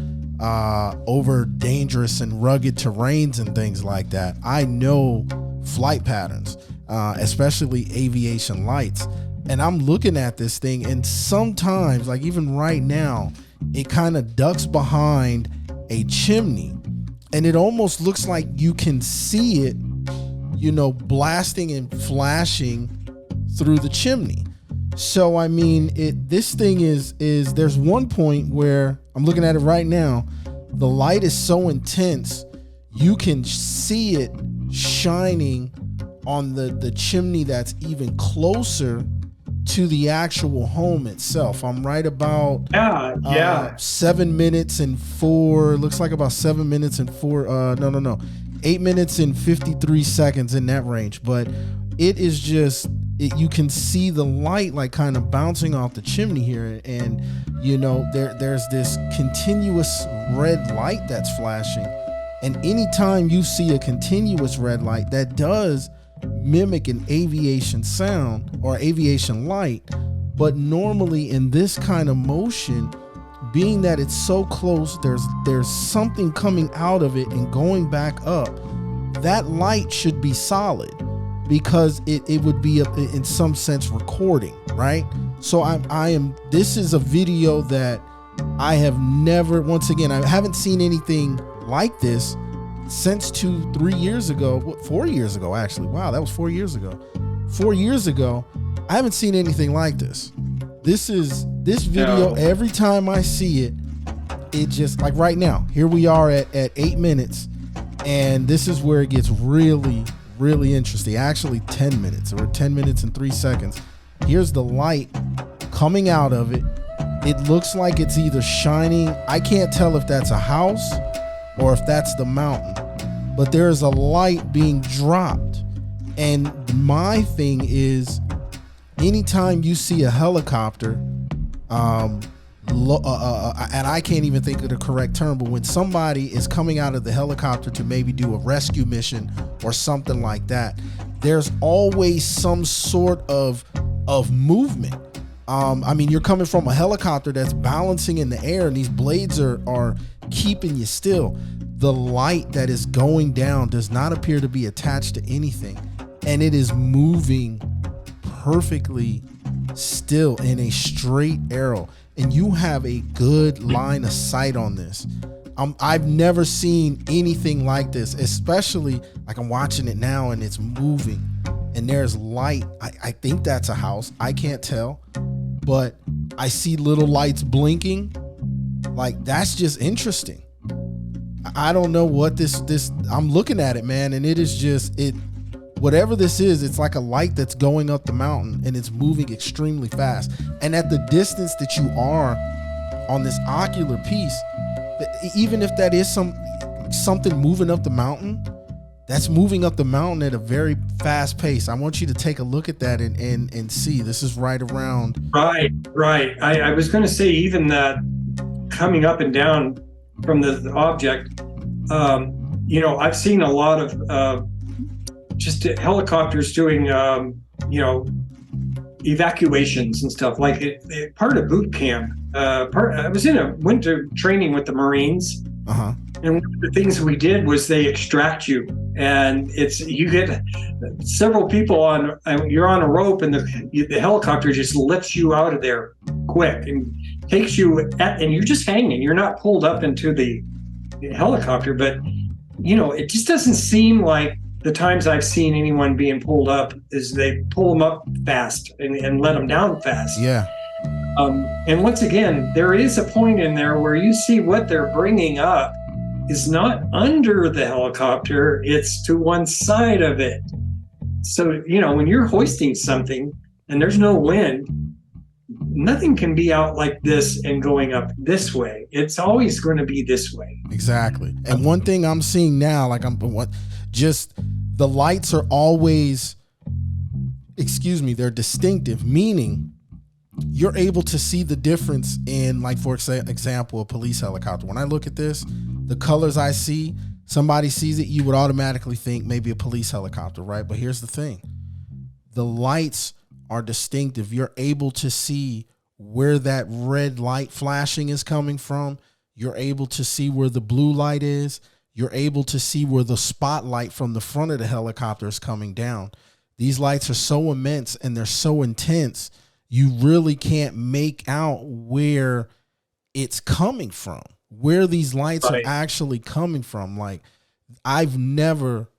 [SPEAKER 2] over dangerous and rugged terrains and things like that. I know flight patterns, especially aviation lights. And I'm looking at this thing, and sometimes, like even right now, it kind of ducks behind a chimney, and it almost looks like you can see it, blasting and flashing through the chimney. So I mean, this thing is there's one point where I'm looking at it right now. The light is so intense, you can see it shining on the chimney that's even closer to the actual home itself. I'm right about 7 minutes and 4. Looks like about 7 minutes and 4. 8 minutes and 53 seconds in that range. But it is just. You can see the light like kind of bouncing off the chimney here, and there's this continuous red light that's flashing, and anytime you see a continuous red light, that does mimic an aviation sound or aviation light. But normally in this kind of motion, being that it's so close, there's something coming out of it and going back up. That light should be solid, because it would be in some sense recording, right? So this is a video that I have never, once again, I haven't seen anything like this since 3 years ago, 4 years ago, actually. Wow, that was 4 years ago. 4 years ago, I haven't seen anything like this. This video, every time I see it, it just, like right now, here we are at 8 minutes, and this is where it gets really interesting. Actually 10 minutes, or 10 minutes and 3 seconds. Here's the light coming out of it. It looks like it's either shining. I can't tell if that's a house or if that's the mountain, but there is a light being dropped. And my thing is, anytime you see a helicopter, and I can't even think of the correct term, but when somebody is coming out of the helicopter to maybe do a rescue mission or something like that, there's always some sort of movement. I mean, you're coming from a helicopter that's balancing in the air, and these blades are keeping you still. The light that is going down does not appear to be attached to anything, and it is moving perfectly still in a straight arrow. And you have a good line of sight on this. I've never seen anything like this, especially like I'm watching it now and it's moving and there's light. I think that's a house. I can't tell, but I see little lights blinking. Like, that's just interesting. I don't know what this I'm looking at it, man, and it is just whatever this is, it's like a light that's going up the mountain and it's moving extremely fast. And at the distance that you are on this ocular piece, even if that is something moving up the mountain, that's moving up the mountain at a very fast pace. I want you to take a look at that and see. This is right around.
[SPEAKER 8] Right. I was going to say, even that coming up and down from the object, I've seen a lot of just helicopters doing, evacuations and stuff. Like part of boot camp. I was in a winter training with the Marines, and one of the things we did was they extract you and you get several people on. You're on a rope, and the helicopter just lifts you out of there quick and takes you and you're just hanging. You're not pulled up into the helicopter, but it just doesn't seem like the times I've seen anyone being pulled up is they pull them up fast and let them down fast.
[SPEAKER 2] Yeah.
[SPEAKER 8] And once again, there is a point in there where you see what they're bringing up is not under the helicopter, it's to one side of it. So, when you're hoisting something and there's no wind, nothing can be out like this and going up this way. It's always going to be this way.
[SPEAKER 2] Exactly. And one thing I'm seeing now, just the lights are always, they're distinctive, meaning you're able to see the difference in, like, for example, a police helicopter. When I look at this, the colors I see, somebody sees it, you would automatically think maybe a police helicopter, right? But here's the thing. The lights are distinctive. You're able to see where that red light flashing is coming from. You're able to see where the blue light is. You're able to see where the spotlight from the front of the helicopter is coming down. These lights are so immense and they're so intense, you really can't make out where it's coming from, where these lights are actually coming from. Like, I've never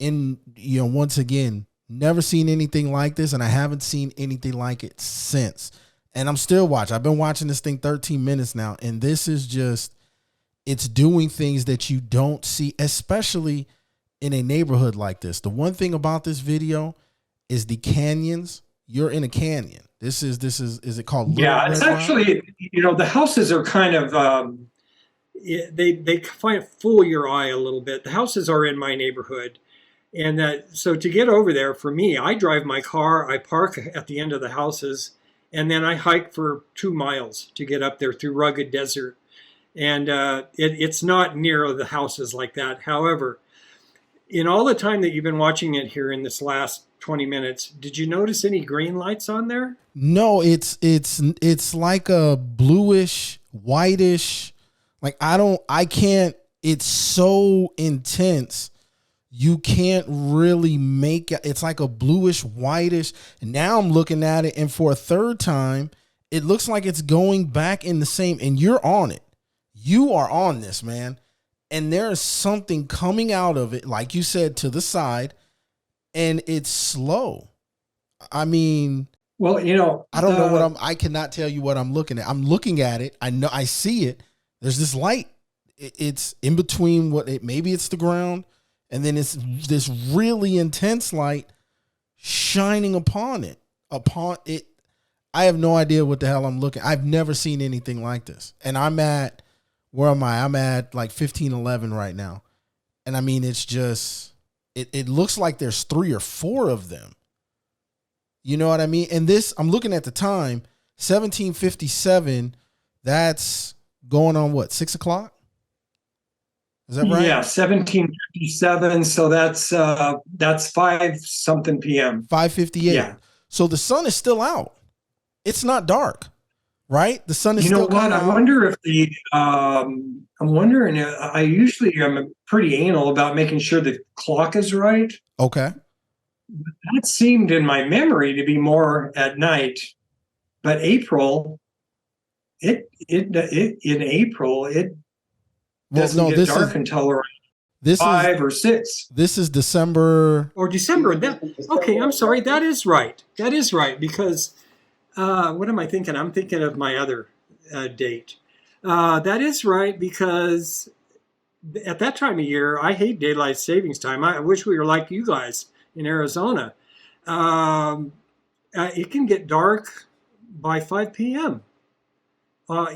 [SPEAKER 2] once again, never seen anything like this, and I haven't seen anything like it since. And I'm still watching. I've been watching this thing 13 minutes now, and this is just, it's doing things that you don't see, especially in a neighborhood like this. The one thing about this video is the canyons. You're in a canyon. Is it called Little
[SPEAKER 8] Yeah,
[SPEAKER 2] Red
[SPEAKER 8] it's
[SPEAKER 2] Rock?
[SPEAKER 8] actually, the houses are kind of, they fool your eye a little bit. The houses are in my neighborhood. And so to get over there, for me, I drive my car, I park at the end of the houses, and then I hike for 2 miles to get up there through rugged desert. And it's not near the houses like that. However, in all the time that you've been watching it here in this last 20 minutes, did you notice any green lights on there?
[SPEAKER 2] No, it's like a bluish, whitish, like I can't, it's so intense. You can't really make it. It's like a bluish, whitish. And now I'm looking at it, and for a third time, it looks like it's going back in the same, and you're on it. You are on this, man. And there is something coming out of it, like you said, to the side, and it's slow. I mean,
[SPEAKER 8] well,
[SPEAKER 2] I don't know I cannot tell you what I'm looking at. I'm looking at it. I know I see it. There's this light. It's in between maybe it's the ground, and then it's this really intense light shining upon it. I have no idea what the hell I'm looking. I've never seen anything like this. And where am I? I'm at like 1511 right now. And I mean, it's just, it looks like there's 3 or 4 of them. You know what I mean? And this, I'm looking at the time, 1757, that's going on what, 6 o'clock? Is that right?
[SPEAKER 8] Yeah, 1757. So that's 5 something p.m.
[SPEAKER 2] 5:58.
[SPEAKER 8] Yeah.
[SPEAKER 2] So the sun is still out. It's not dark, right? The sun is
[SPEAKER 8] You know
[SPEAKER 2] still
[SPEAKER 8] what?
[SPEAKER 2] out.
[SPEAKER 8] I wonder if I'm wondering. I usually am pretty anal about making sure the clock is right.
[SPEAKER 2] Okay.
[SPEAKER 8] That seemed in my memory to be more at night, but April, in April it doesn't get dark until around 5 or 6.
[SPEAKER 2] This is December
[SPEAKER 8] or December. Okay, I'm sorry. That is right. That is right, because what am I thinking? I'm thinking of my other date. That is right, because at that time of year, I hate daylight savings time. I wish we were like you guys in Arizona. It can get dark by 5 p.m.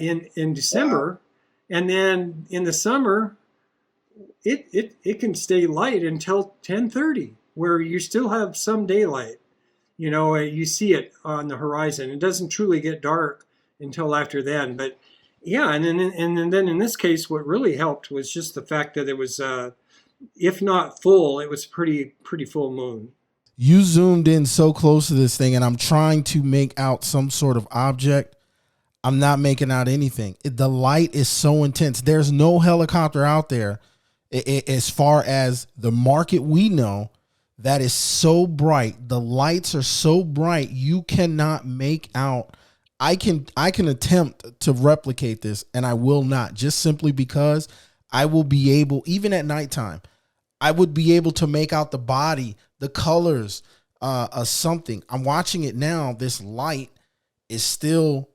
[SPEAKER 8] In December. Wow. And then in the summer, it can stay light until 10:30, where you still have some daylight. You see it on the horizon. It doesn't truly get dark until after then. But yeah, and then in this case, what really helped was just the fact that it was, if not full, it was pretty full moon.
[SPEAKER 2] You zoomed in so close to this thing, and I'm trying to make out some sort of object. I'm not making out anything. The light is so intense. There's no helicopter out there. As far as the market we know, that is so bright. The lights are so bright you cannot make out. I can attempt to replicate this, and I will not, just simply because I will be able, even at nighttime, I would be able to make out the body, the colors, something. I'm watching it now. This light is still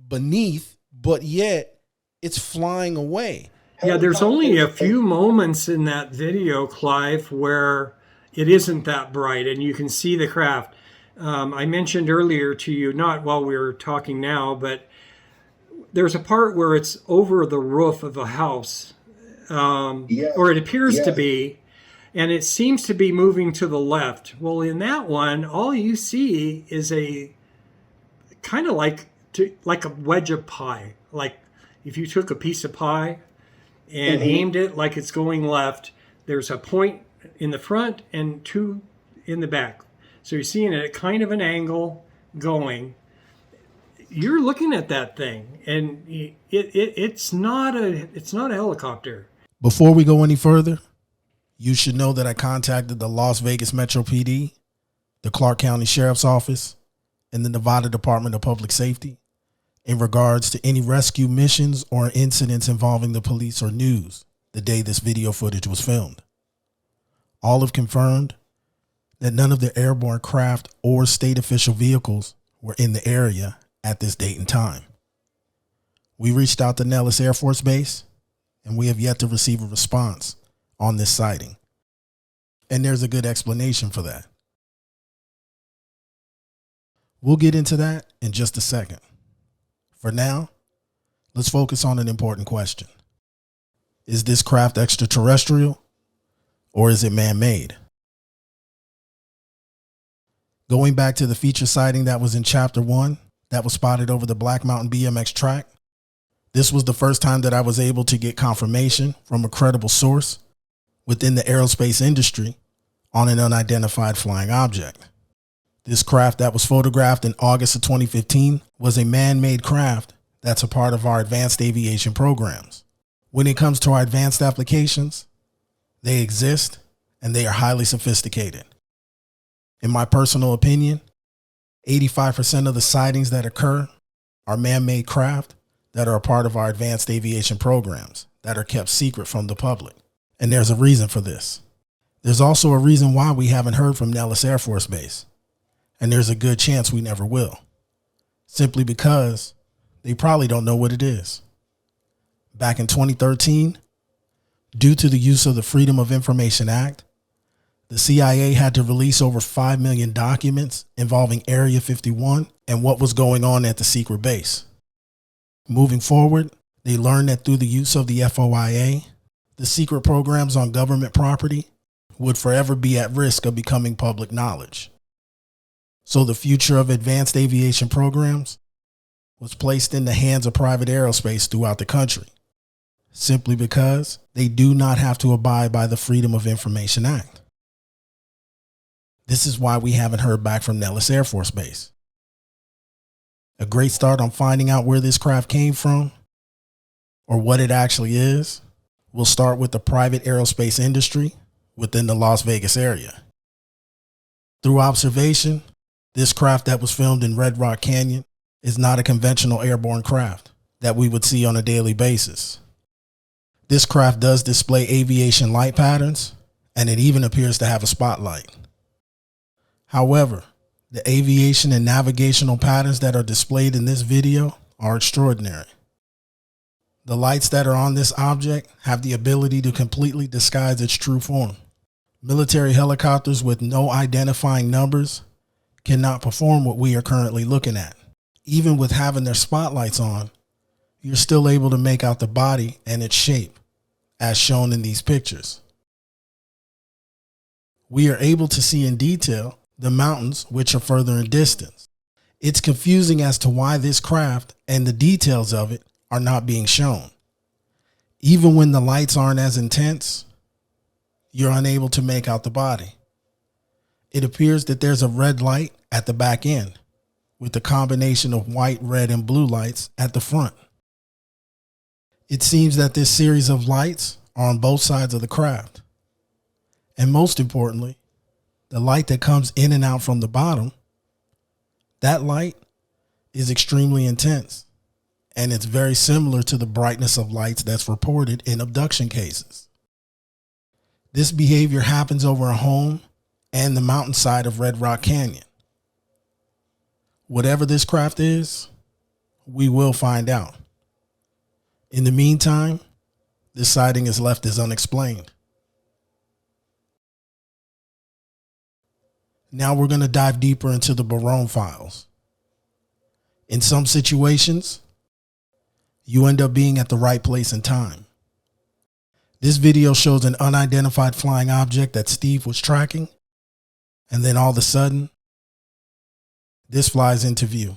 [SPEAKER 2] beneath, but yet it's flying away.
[SPEAKER 8] Yeah, there's only a few moments in that video, Clive, where it isn't that bright and you can see the craft. I mentioned earlier to you, not while we were talking now, but there's a part where it's over the roof of a house, or it appears to be, and it seems to be moving to the left. Well, in that one, all you see is a kind of like a wedge of pie. Like if you took a piece of pie and aimed it like it's going left, there's a point in the front and two in the back. So you're seeing it at kind of an angle going. You're looking at that thing, and it's not a helicopter.
[SPEAKER 2] Before we go any further, you should know that I contacted the Las Vegas Metro PD, the Clark County Sheriff's Office, and the Nevada Department of Public Safety in regards to any rescue missions or incidents involving the police or news the day this video footage was filmed. All have confirmed that none of the airborne craft or state official vehicles were in the area at this date and time. We reached out to Nellis Air Force Base, and we have yet to receive a response on this sighting. And there's a good explanation for that. We'll get into that in just a second. For now, let's focus on an important question. Is this craft extraterrestrial, or is it man-made? Going back to the feature sighting that was in Chapter 1, that was spotted over the Black Mountain BMX track, this was the first time that I was able to get confirmation from a credible source within the aerospace industry on an unidentified flying object. This craft that was photographed in August of 2015 was a man-made craft that's a part of our advanced aviation programs. When it comes to our advanced applications, they exist and they are highly sophisticated. In my personal opinion, 85% of the sightings that occur are man-made craft that are a part of our advanced aviation programs that are kept secret from the public. And there's a reason for this. There's also a reason why we haven't heard from Nellis Air Force Base. And there's a good chance we never will. Simply because they probably don't know what it is. Back in 2013, due to the use of the Freedom of Information Act, the CIA had to release over 5 million documents involving Area 51 and what was going on at the secret base. Moving forward, they learned that through the use of the FOIA, the secret programs on government property would forever be at risk of becoming public knowledge. So the future of advanced aviation programs was placed in the hands of private aerospace throughout the country, simply because they do not have to abide by the Freedom of Information Act. This is why we haven't heard back from Nellis Air Force Base. A great start on finding out where this craft came from, or what it actually is, will start with the private aerospace industry within the Las Vegas area. Through observation, this craft that was filmed in Red Rock Canyon is not a conventional airborne craft that we would see on a daily basis. This craft does display aviation light patterns, and it even appears to have a spotlight. However, the aviation and navigational patterns that are displayed in this video are extraordinary. The lights that are on this object have the ability to completely disguise its true form. Military helicopters with no identifying numbers cannot perform what we are currently looking at. Even with having their spotlights on, you're still able to make out the body and its shape, as shown in these pictures. We are able to see in detail the mountains, which are further in distance. It's confusing as to why this craft and the details of it are not being shown. Even when the lights aren't as intense, you're unable to make out the body. It appears that there's a red light at the back end, with a combination of white, red, and blue lights at the front. It seems that this series of lights are on both sides of the craft. And most importantly, the light that comes in and out from the bottom, that light is extremely intense. And it's very similar to the brightness of lights that's reported in abduction cases. This behavior happens over a home and the mountainside of Red Rock Canyon. Whatever this craft is, we will find out. In the meantime, this sighting is left as unexplained. Now we're going to dive deeper into the Barone files. In some situations, you end up being at the right place and time. This video shows an unidentified flying object that Steve was tracking, and then all of a sudden, this flies into view.